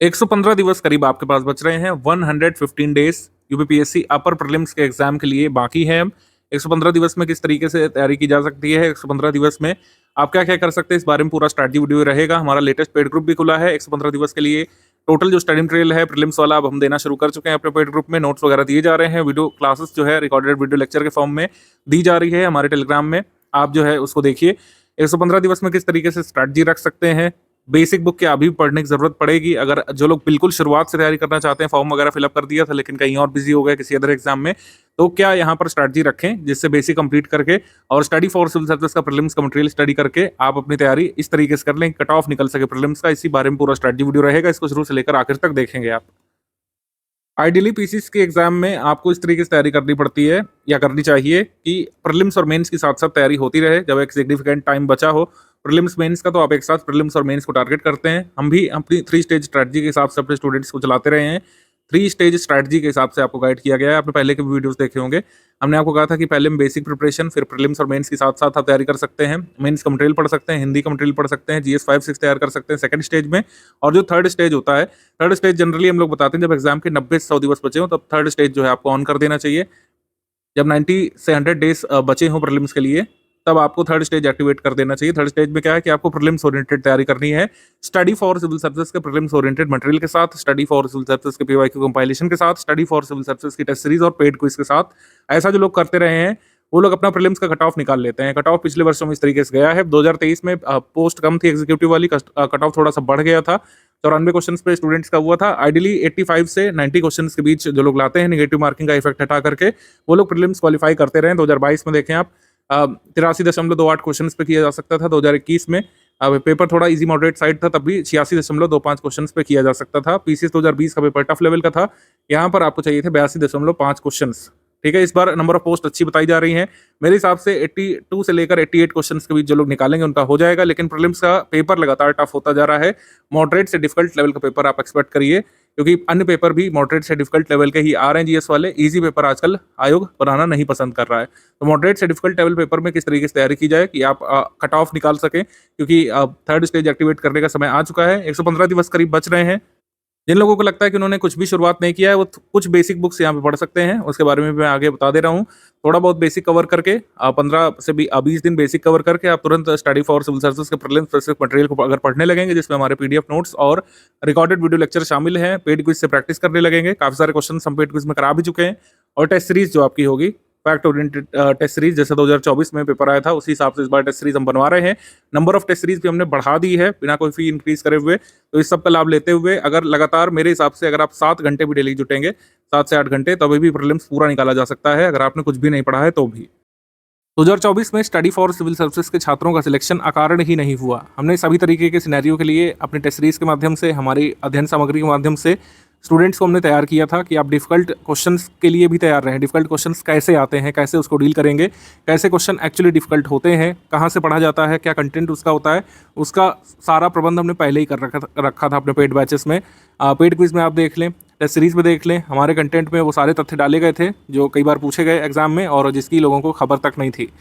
115 दिवस करीब आपके पास बच रहे हैं। 115 डेज यूपीपीएससी अपर प्रीलिम्स के एग्जाम के लिए बाकी है। 115 दिवस में किस तरीके से तैयारी की जा सकती है, 115 दिवस में आप क्या क्या कर सकते हैं, इस बारे में पूरा स्ट्रैटेजी वीडियो रहेगा। हमारा लेटेस्ट पेड ग्रुप भी खुला है 115 दिवस के लिए। टोटल जो स्टडी मटेरियल है प्रीलिम्स वाला अब हम देना शुरू कर चुके हैं अपने पेड ग्रुप में। नोट्स वगैरह दिए जा रहे हैं, वीडियो क्लासेस जो है रिकॉर्डेड वीडियो लेक्चर के फॉर्म में दी जा रही है हमारे टेलीग्राम में। आप जो है उसको देखिए। 115 दिवस में किस तरीके से स्ट्रैटेजी रख सकते हैं, बेसिक बुक क्या अभी पढ़ने की जरूरत पड़ेगी। अगर जो लोग बिल्कुल शुरुआत से तैयारी करना चाहते हैं, फॉर्म वगैरह फिलअप कर दिया था लेकिन कहीं और बिजी हो गए किसी अदर एग्जाम में, तो क्या यहाँ पर स्ट्रैटेजी रखें जिससे बेसिक कंप्लीट करके और स्टडी फॉर सिविल सर्विस का प्रीलिम्स का मटेरियल स्टडी करके आप अपनी तैयारी इस तरीके से कर लें, कट ऑफ निकल सके प्रीलिम्स का। इसी बारे में पूरा स्ट्रैटेजी वीडियो रहेगा, इसको शुरू से लेकर आखिर तक देखेंगे आप। आइडियली पीसीस के एग्जाम में आपको इस तरीके से तैयारी करनी पड़ती है या करनी चाहिए कि प्रीलिम्स और मेंस की साथ साथ तैयारी होती रहे। जब एक सिग्निफिकेंट टाइम बचा हो प्रीलिम्स मेंस का, तो आप एक साथ प्रीलिम्स और मेंस को टारगेट करते हैं। हम भी अपनी 3 स्टेज स्ट्रैटेजी के हिसाब से अपने स्टूडेंट्स को चलाते रहे हैं। 3 स्टेज स्ट्रैटेजी के हिसाब से आपको गाइड किया गया है। आपने पहले के वीडियोस देखे होंगे, हमने आपको कहा था कि पहले में बेसिक प्रिपरेशन, फिर प्रीलिम्स और मेंस के साथ साथ आप तैयारी कर सकते हैं। मेंस का मटेरियल पढ़ सकते हैं, हिंदी का मटेरियल पढ़ सकते हैं, जीएस 5-6 तैयार कर सकते हैं सेकंड स्टेज में। और जो थर्ड स्टेज होता है, थर्ड स्टेज जनरली हम लोग बताते हैं जब एग्जाम के 90 से 100 दिवस बचे हो तब थर्ड स्टेज जो है आपको ऑन कर देना चाहिए। जब 90 से 100 डेज बचे हों प्रीलिम्स के लिए, तब आपको थर्ड स्टेज एक्टिवेट कर देना चाहिए। थर्ड स्टेज में क्या है कि आपको प्रीलिम्स ओरिएंटेड तैयारी करनी है, स्टडी फॉर सिविल सर्विस के प्रीलिम्स ओरिएंटेड मटेरियल के साथ, स्टडी फॉर सिविल सर्विस के पीवाईक्यू कंपाइलेशन के साथ, स्टडी फॉर सिविल सर्विस की टेस्ट सीरीज और पेड क्विज के साथ। ऐसा जो लोग करते रहे हैं वो लोग अपना प्रीलिम्स का कट ऑफ निकाल लेते हैं। कट ऑफ पिछले वर्षों में इस तरीके से गया है। 2023 में पोस्ट कम थी एग्जीक्यूटिव वाली, कट ऑफ थोड़ा सा बढ़ गया था। 94 क्वेश्चन पे स्टूडेंट्स का हुआ था। आइडियली 85 से 90 क्वेश्चन के बीच जो लोग लाते हैं नेगेटिव मार्किंग का इफेक्ट हटा करके, वो लोग प्रीलिम्स क्वालिफाई करते रहे। 2022 में देखें आप 83.28 क्वेश्चन पे किया जा सकता था। 2021 में पेपर थोड़ा इजी मॉडरेट साइड था, तब भी 86.25 क्वेश्चन पे किया जा सकता था। पीसीएस 2020 का पेपर टफ लेवल का था, यहाँ पर आपको चाहिए थे 82.5 क्वेश्चन। ठीक है, इस बार नंबर ऑफ पोस्ट अच्छी बताई जा रही है। मेरे हिसाब से 82 से लेकर 88 क्वेश्चन के बीच जो लोग निकालेंगे उनका हो जाएगा। लेकिन प्रीलिम्स का पेपर लगातार टफ होता जा रहा है। मॉडरेट से डिफिकल्ट लेवल का पेपर आप एक्सपेक्ट करिए, क्योंकि अन्य पेपर भी मॉडरेट से डिफिकल्ट लेवल के ही आ रहे हैं। जीएस वाले इजी पेपर आजकल आयोग बनाना नहीं पसंद कर रहा है। तो मॉडरेट से डिफिकल्ट लेवल पेपर में किस तरीके से तैयारी की जाए कि आप कट ऑफ निकाल सकें, क्योंकि थर्ड स्टेज एक्टिवेट करने का समय आ चुका है। 115 दिवस करीब बच रहे हैं। जिन लोगों को लगता है कि उन्होंने कुछ भी शुरुआत नहीं किया है, वो कुछ बेसिक बुक्स यहाँ पे पढ़ सकते हैं। उसके बारे में मैं आगे बता दे रहा हूँ। थोड़ा बहुत बेसिक कवर करके 15 से 20 दिन बेसिक कवर करके आप तुरंत स्टडी फॉर सिविल सर्विस के प्रीलिम्स स्पेसिफिक मटेरियल को अगर पढ़ने लगेंगे, जिसमें हमारे पीडीएफ नोट्स और रिकॉर्डेड वीडियो लेक्चर शामिल हैं, पेड क्विज से प्रैक्टिस करने लगेंगे। काफी सारे क्वेश्चन हम पेड क्विज में करा भी चुके हैं। और टेस्ट सीरीज जो आपकी होगी फैक्ट ओरिएंटेड टेस्ट सीरीज, जैसे 2024 में पेपर आया था उसी हिसाब से इस बार टेस्ट सीरीज हम बनवा रहे हैं। नंबर ऑफ टेस्ट सीरीज भी हमने बढ़ा दी है बिना कोई फी इंक्रीज करे हुए। तो इस सब का लाभ लेते हुए अगर लगातार मेरे हिसाब से अगर आप 7 घंटे भी डेली जुटेंगे, 7 से 8 घंटे, तभी भी प्रीलिम्स पूरा निकाला जा सकता है अगर आपने कुछ भी नहीं पढ़ा है तो भी। 2024 में स्टडी फॉर सिविल सर्विसेज के छात्रों का सिलेक्शन अकारण ही नहीं हुआ। हमने सभी तरीके के सिनेरियो के लिए अपने टेस्ट सीरीज के माध्यम से, हमारी अध्ययन सामग्री के माध्यम से स्टूडेंट्स को हमने तैयार किया था कि आप डिफिकल्ट क्वेश्चंस के लिए भी तैयार रहें। डिफिकल्ट क्वेश्चंस कैसे आते हैं, कैसे उसको डील करेंगे, कैसे क्वेश्चन एक्चुअली डिफिकल्ट होते हैं, कहाँ से पढ़ा जाता है, क्या कंटेंट उसका होता है, उसका सारा प्रबंध हमने पहले ही कर रखा था अपने पेड बैचेस में। पेड क्विज में आप देख लें, टेस्ट सीरीज में देख लें, हमारे कंटेंट में वो सारे तथ्य डाले गए थे जो कई बार पूछे गए एग्जाम में और जिसकी लोगों को खबर तक नहीं थी।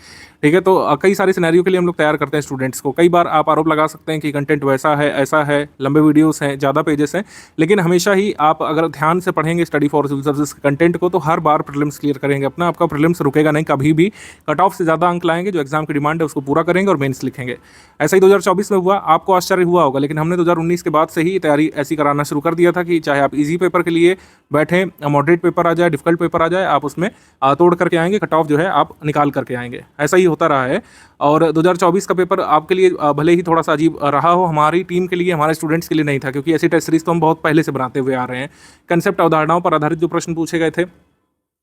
ठीक है, तो कई सारे सिनेरियो के लिए हम लोग तैयार करते हैं स्टूडेंट्स को। कई बार आप आरोप लगा सकते हैं कि कंटेंट वैसा है, ऐसा है, लंबे वीडियोस हैं, ज़्यादा पेजेस हैं, लेकिन हमेशा ही आप अगर ध्यान से पढ़ेंगे स्टडी फॉर सिविल सर्विस के कंटेंट को, तो हर बार प्रीलिम्स क्लियर करेंगे अपना। आपका प्रीलिम्स रुकेगा नहीं कभी भी। कट ऑफ से ज़्यादा अंक लाएंगे, जो एग्जाम की डिमांड है उसको पूरा करेंगे और मेंस लिखेंगे। ऐसा ही 2024 में हुआ। आपको आश्चर्य हुआ होगा, लेकिन हमने 2019 के बाद से ही तैयारी ऐसी कराना शुरू कर दिया था कि चाहे आप ईजी पेपर के लिए बैठें, मॉडरेट पेपर आ जाए, डिफिकल्ट पेपर आ जाए, आप उसमें तोड़ करके आएंगे, कट ऑफ जो है आप निकाल करके आएंगे। ऐसा ही होता रहा है। और 2024 का पेपर आपके लिए भले ही थोड़ा सा अजीब रहा हो, हमारी टीम के लिए, हमारे स्टूडेंट्स के लिए नहीं था, क्योंकि ऐसी टेस्ट सीरीज तो हम बहुत पहले से बनाते हुए आ रहे हैं। कंसेप्ट अवधारणाओं पर आधारित जो प्रश्न पूछे गए थे,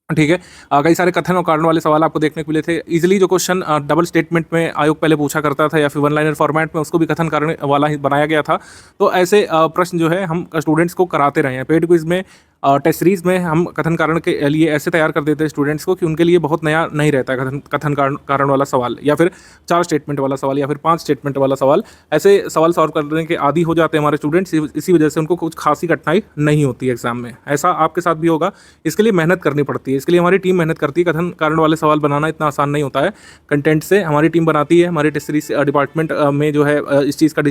ठीक है, कई सारे कथन और कारण वाले सवाल आपको देखने को मिले थे। इजीली जो क्वेश्चन डबल स्टेटमेंट में आयोग पहले पूछा करता था, या फिर वन लाइनर फॉर्मेट में, उसको भी कथन कारण वाला ही बनाया गया था। तो ऐसे प्रश्न जो है हम स्टूडेंट्स को कराते रहे हैं। पेड क्विज में टेस्ट सीरीज में हम कथन कारण के लिए ऐसे तैयार कर देते हैं स्टूडेंट्स को कि उनके लिए बहुत नया नहीं रहता है कथन कथन कारण वाला सवाल, या फिर 4 स्टेटमेंट वाला सवाल, या फिर 5 स्टेटमेंट वाला सवाल। ऐसे सवाल सॉल्व करने के आदी हो जाते हैं हमारे स्टूडेंट्स, इसी वजह से उनको कुछ खासी कठिनाई नहीं होती है एग्जाम में। ऐसा आपके साथ भी होगा। इसके लिए मेहनत करनी पड़ती है, इसके लिए हमारी टीम मेहनत करती है। कथन कारण वाले सवाल बनाना इतना आसान नहीं होता है। कंटेंट से हमारी टीम बनाती है, हमारे टेस्ट सीरीज डिपार्टमेंट में जो है इस चीज़ का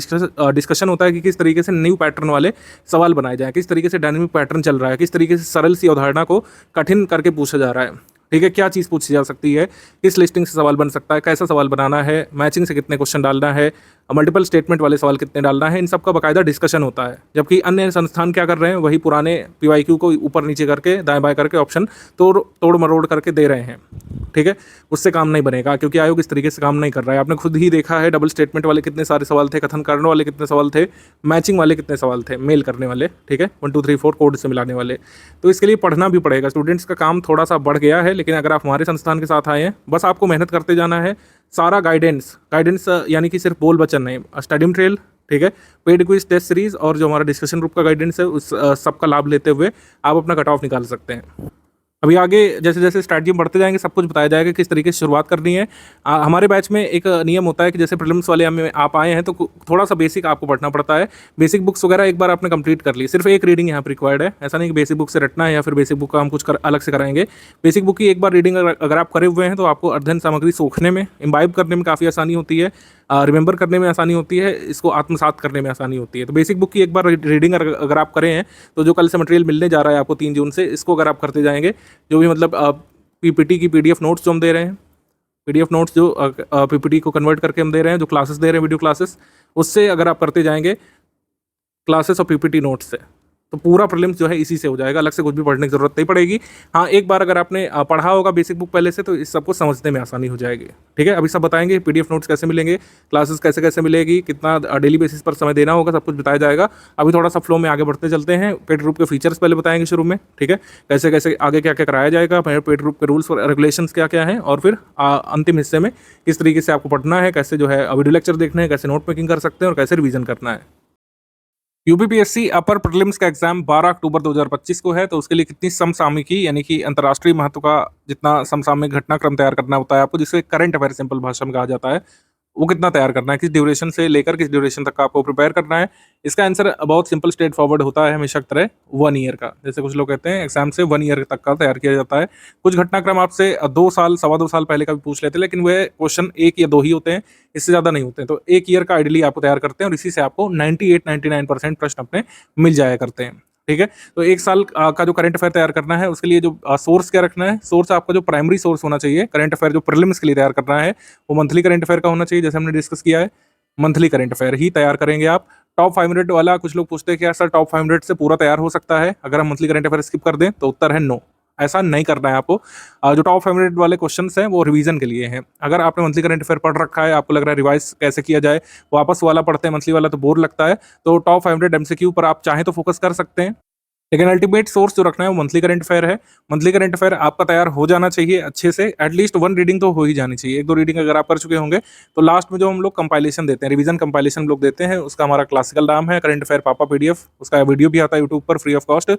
डिस्कशन होता है कि किस तरीके से न्यू पैटर्न वाले सवाल बनाए जाएँ, किस तरीके से डायनामिक पैटर्न चल रहा है, किस तरीके से सरल सी अवधारणा को कठिन करके पूछा जा रहा है। ठीक है, क्या चीज़ पूछी जा सकती है, किस लिस्टिंग से सवाल बन सकता है, कैसा सवाल बनाना है, मैचिंग से कितने क्वेश्चन डालना है, मल्टीपल स्टेटमेंट वाले सवाल कितने डालना है, इन सब का बाकायदा डिस्कशन होता है। जबकि अन्य संस्थान क्या कर रहे हैं, वही पुराने PYQ को ऊपर नीचे करके दाएं बाएं करके ऑप्शन तोड़ मरोड़ करके दे रहे हैं। ठीक है, उससे काम नहीं बनेगा, क्योंकि आयोग इस तरीके से काम नहीं कर रहा है। आपने खुद ही देखा है डबल स्टेटमेंट वाले कितने सारे सवाल थे, कथन कारण वाले कितने सवाल थे, मैचिंग वाले कितने सवाल थे, मेल करने वाले। ठीक है, 1 2 3 4 कोड से मिलाने वाले। तो इसके लिए पढ़ना भी पड़ेगा। स्टूडेंट्स का काम थोड़ा सा बढ़ गया है, लेकिन अगर आप हमारे संस्थान के साथ आए हैं, बस आपको मेहनत करते जाना है। सारा गाइडेंस यानी कि सिर्फ बोल वचन नहीं, स्टडी मटेरियल, ठीक है, पेड क्विज, टेस्ट सीरीज और जो हमारा डिस्कशन ग्रुप का गाइडेंस है, उस सबका लाभ लेते हुए आप अपना कट ऑफ निकाल सकते हैं। अभी आगे जैसे जैसे स्ट्रैटेजी में बढ़ते जाएंगे, सब कुछ बताया जाएगा किस तरीके से शुरुआत करनी है। हमारे बैच में एक नियम होता है कि जैसे प्रीलिम्स वाले में आप आए हैं तो थोड़ा सा बेसिक आपको पढ़ना पड़ता है। बेसिक बुक्स वगैरह एक बार आपने कंप्लीट कर ली, सिर्फ एक रीडिंग यहाँ पर रिक्वायर्ड है। ऐसा नहीं कि बेसिक बुक से रटना है या फिर बेसिक बुक का हम कुछ अलग से कराएंगे। बेसिक बुक की एक बार रीडिंग अगर आप करे हुए हैं तो आपको अध्ययन सामग्री सोखने में, इम्बाइब करने में काफ़ी आसानी होती है, रिमेंबर करने में आसानी होती है, इसको आत्मसात करने में आसानी होती है। तो बेसिक बुक की एक बार रीडिंग अगर आप करें हैं तो जो कल से मटेरियल मिलने जा रहा है आपको 3 जून से, इसको अगर आप करते जाएंगे, जो भी मतलब PPT की PDF नोट्स जो हम दे रहे हैं, PDF नोट्स जो PPT को कन्वर्ट करके हम दे रहे हैं, जो क्लासेस दे रहे हैं वीडियो क्लासेस, उससे अगर आप करते जाएंगे क्लासेस और PPT नोट्स से, तो पूरा प्रीलिम्स जो है इसी से हो जाएगा। अलग से कुछ भी पढ़ने की जरूरत नहीं पड़ेगी। हाँ, एक बार अगर आपने पढ़ा होगा बेसिक बुक पहले से, तो इस सबको समझने में आसानी हो जाएगी। ठीक है, अभी सब बताएंगे PDF नोट्स कैसे मिलेंगे, क्लासेस कैसे कैसे मिलेगी, कितना डेली बेसिस पर समय देना होगा, सब कुछ बताया जाएगा। अभी थोड़ा सा फ्लो में आगे बढ़ते चलते हैं। पेड ग्रुप के फीचर्स पहले बताएंगे शुरू में। ठीक है, कैसे कैसे आगे क्या क्या कराया जाएगा, पेड ग्रुप के रूल्स और रेगुलेशंस क्या क्या हैं, और फिर अंतिम हिस्से में किस तरीके से आपको पढ़ना है, कैसे जो है वीडियो लेक्चर देखना है, कैसे नोट मेकिंग कर सकते हैं और कैसे रिवीजन करना है। UPPSC अपर प्रीलिम्स का एग्जाम 12 अक्टूबर 2025 को है। तो उसके लिए कितनी समसामयिकी यानी कि अंतर्राष्ट्रीय महत्व का जितना समसामयिक घटनाक्रम तैयार करना होता है आपको, जिसे करंट अफेयर सिंपल भाषा में कहा जाता है, वो कितना तैयार करना है, किस ड्यूरेशन से लेकर किस ड्यूरेशन तक का आपको प्रिपेयर करना है। इसका आंसर बहुत सिंपल स्ट्रेट फॉरवर्ड होता है हमेशा की तरह, 1 ईयर का। जैसे कुछ लोग कहते हैं एग्जाम से 1 ईयर तक का तैयार किया जाता है। कुछ घटनाक्रम आपसे 2 साल 2.25 साल पहले का भी पूछ लेते हैं, लेकिन वह क्वेश्चन 1 या 2 ही होते हैं, इससे ज़्यादा नहीं होते हैं। तो 1 ईयर का आइडियली आपको तैयार करते हैं और इसी से आपको 98-99% प्रश्न अपने मिल जाया करते हैं। ठीक है, तो 1 साल का जो करंट अफेयर तैयार करना है, उसके लिए जो सोर्स क्या रखना है, सोर्स आपका जो प्राइमरी सोर्स होना चाहिए करंट अफेयर जो प्रीलिम्स के लिए तैयार करना है, वो मंथली करंट अफेयर का होना चाहिए। जैसे हमने डिस्कस किया है, मंथली करंट अफेयर ही तैयार करेंगे आप। टॉप 500 वाला कुछ लोग पूछते हैं कि सर टॉप 500 से पूरा तैयार हो सकता है अगर हम मंथली करंट अफेयर स्किप कर दें, तो उत्तर है नो। ऐसा नहीं करना है आपको। जो टॉप 500 वाले क्वेश्चंस हैं वो रिवीजन के लिए हैं। अगर आपने मंथली करंट अफेयर पढ़ रखा है, आपको लग रहा है रिवाइज कैसे किया जाए, वापस वाला पढ़ते हैं मंथली वाला तो बोर लगता है, तो टॉप 500 MCQ पर आप चाहें तो फोकस कर सकते हैं। लेकिन अल्टीमेट सोर्स जो रखना है वो मंथली करंट अफेयर है। मंथली करंट अफेयर आपका तैयार हो जाना चाहिए अच्छे से, एटलीस्ट 1 रीडिंग तो हो ही जानी चाहिए। 1-2 रीडिंग अगर आप कर चुके होंगे तो लास्ट में जो हम लोग कंपाइलेशन देते हैं, रिवीजन कंपाइलेशन हम लोग देते हैं, उसका हमारा क्लासिकल नाम है करंट अफेयर पापा PDF। उसका वीडियो भी आता है यूट्यूब पर free of cost.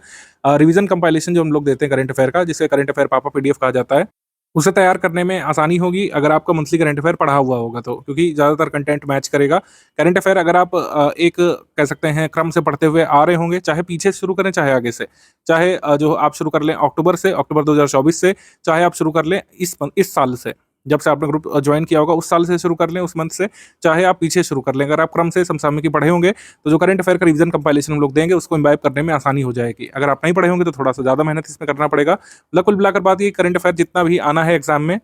Revision compilation जो हम लोग देते हैं करंट अफेयर का, जिसे करंट अफेयर पापा PDF कहा जाता है, उसे तैयार करने में आसानी होगी अगर आपका मंथली करंट अफेयर पढ़ा हुआ होगा तो, क्योंकि ज़्यादातर कंटेंट मैच करेगा। करंट अफेयर अगर आप एक कह सकते हैं क्रम से पढ़ते हुए आ रहे होंगे, चाहे पीछे से शुरू करें चाहे आगे से, चाहे जो आप शुरू कर लें अक्टूबर 2024 से, चाहे आप शुरू कर लें इस साल से, जब से आपने ग्रुप ज्वाइन किया होगा उस साल से शुरू कर लें, उस मंथ से, चाहे आप पीछे शुरू कर लें। अगर आप क्रम से समसामयिकी पढ़े होंगे तो जो करंट अफेयर का रिवीजन कंपाइलेशन हम लोग देंगे उसको इम्बाइब करने में आसानी हो जाएगी। अगर आप नहीं पढ़े होंगे तो थोड़ा सा ज़्यादा मेहनत इसमें करना पड़ेगा। मतलब कुल मिलाकर बात ये, करंट अफेयर जितना भी आना है एग्जाम में,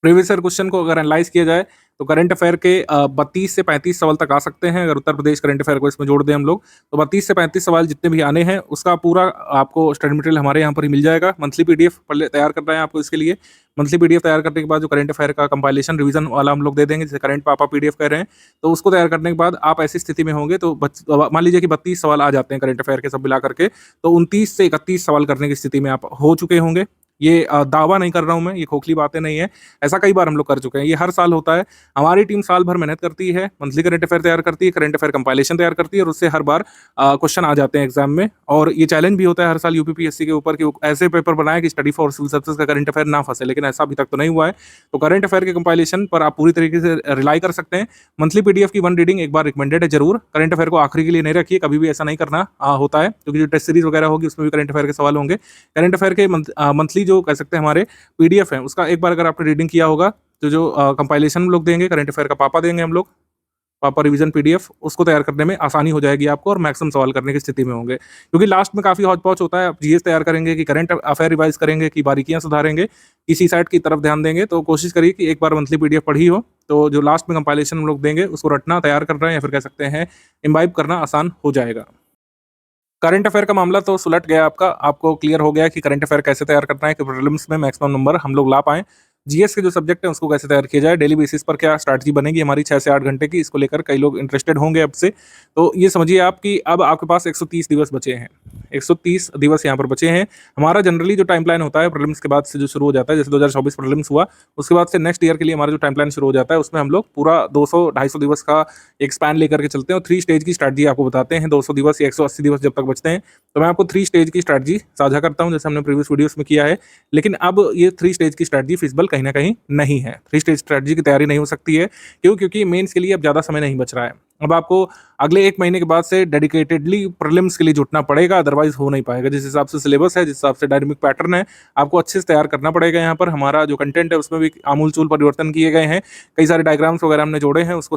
प्रीवियस ईयर क्वेश्चन को अगर एनालाइज किया जाए तो करंट अफेयर के 32 से 35 सवाल तक आ सकते हैं। अगर उत्तर प्रदेश करंट अफेयर को इसमें जोड़ दें हम लोग, तो 32 से 35 सवाल जितने भी आने हैं उसका पूरा आपको स्टडी मटेरियल हमारे यहाँ पर ही मिल जाएगा। मंथली PDF तैयार करना है आपको। इसके लिए मंथली PDF तैयार करने के बाद जो करंट अफेयर का कंपाइलेशन रिवीजन वाला हम लोग दे देंगे, जैसे करंट पापा PDF कह रहे हैं, तो उसको तैयार करने के बाद आप ऐसी स्थिति में होंगे तो मान लीजिए कि 32 सवाल आ जाते हैं करंट अफेयर के सब मिला करके, तो 29 से 31 सवाल करने की स्थिति में आप हो चुके होंगे। ये दावा नहीं कर रहा हूँ मैं, ये खोखली बातें नहीं है, ऐसा कई बार हम लोग कर चुके हैं, ये हर साल होता है। हमारी टीम साल भर मेहनत करती है, मंथली करंट अफेयर तैयार करती है, करंट अफेयर कंपाइलेशन तैयार करती है और उससे हर बार क्वेश्चन आ जाते हैं एग्जाम में। और ये चैलेंज भी होता है हर साल यूपीपीएससी के ऊपर कि वो ऐसे पेपर बनाए कि स्टडी फॉर सिविल सर्विसेज का करंट अफेयर ना फंसे, लेकिन ऐसा अभी तक तो नहीं हुआ है। तो करंट अफेयर के कंपाइलेशन पर आप पूरी तरीके से रिलाई कर सकते हैं। मंथली पीडीएफ की वन रीडिंग एक बार रिकमेंडेड है जरूर। करंट अफेयर को आखिरी के लिए नहीं रखिए, कभी भी ऐसा नहीं करना होता है, क्योंकि जो टेस्ट सीरीज वगैरह होगी उसमें भी करंट अफेयर के सवाल होंगे। करंट अफेयर के मंथली जो कह सकते हैं हमारे पीडीएफ है, उसका एक बार अगर आपने रीडिंग किया होगा तो जो कंपाइलेशन हम लोग देंगे, करंट अफेयर का पापा देंगे हम लोग, पापा रिवीजन पीडीएफ, उसको तैयार करने में आसानी हो जाएगी आपको और मैक्सिमम सवाल करने की स्थिति में होंगे। क्योंकि लास्ट में काफ़ी हौच पौच होता है, आप जीएस तैयार करेंगे कि करंट अफेयर रिवाइज करेंगे कि बारीकियां सुधारेंगे, किसी साइड की तरफ ध्यान देंगे। तो कोशिश करिए कि एक बार मंथली पीडीएफ पढ़ी हो तो जो लास्ट में कंपाइलेशन हम लोग देंगे उसको रटना, तैयार करना या फिर कह सकते हैं इम्बाइब करना आसान हो जाएगा। करंट अफेयर का मामला तो सुलट गया आपका, आपको क्लियर हो गया कि करंट अफेयर कैसे तैयार करना है कि प्रीलिम्स में मैक्सिमम नंबर हम लोग ला पाएं। जीएस के जो सब्जेक्ट है उसको कैसे तैयार किया जाए, डेली बेसिस पर क्या स्ट्रैटेजी बनेगी हमारी 6 से 8 घंटे की, इसको लेकर कई लोग इंटरेस्टेड होंगे अब से। तो ये समझिए आप कि अब आपके पास 130 दिवस बचे हैं, 130 दिवस यहाँ पर बचे हैं। हमारा जनरली जो टाइम प्लान होता है प्रीलिम्स के बाद से जो शुरू हो जाता है, जैसे 2024 प्रीलिम्स हुआ, उसके बाद से नेक्स्ट ईयर के लिए हमारा जो टाइम प्लान शुरू हो जाता है उसमें हम लोग पूरा 200-250 दिवस का एक स्पैन लेकर के चलते हैं और 3 स्टेज की स्ट्रैटेजी आपको बताते हैं। 200 दिवस या 180 दिवस जब तक बचते हैं, तो मैं आपको 3 स्टेज की स्ट्रैटेजी साझा करता हूं, जैसे हमने प्रीवियस वीडियोस में किया है। लेकिन अब ये 3 स्टेज की स्ट्रैटेजी फिजिबल कहीं ना कहीं नहीं है, 3 स्टेज स्ट्रैटेजी की तैयारी नहीं हो सकती है। क्यों? क्योंकि मेंस के लिए अब ज़्यादा समय नहीं बच रहा है। अब आपको अगले 1 महीने के बाद से डेडिकेटेडली प्रीलिम्स के लिए जुटना पड़ेगा, अदरवाइज हो नहीं पाएगा। जिस हिसाब से सिलेबस है, जिस हिसाब से डायनेमिक पैटर्न है, आपको अच्छे से तैयार करना पड़ेगा। यहाँ पर हमारा जो कंटेंट है उसमें भी आमूल-चूल परिवर्तन किए गए हैं। कई सारे डायग्राम्स वगैरह हमने जोड़े हैं, उसको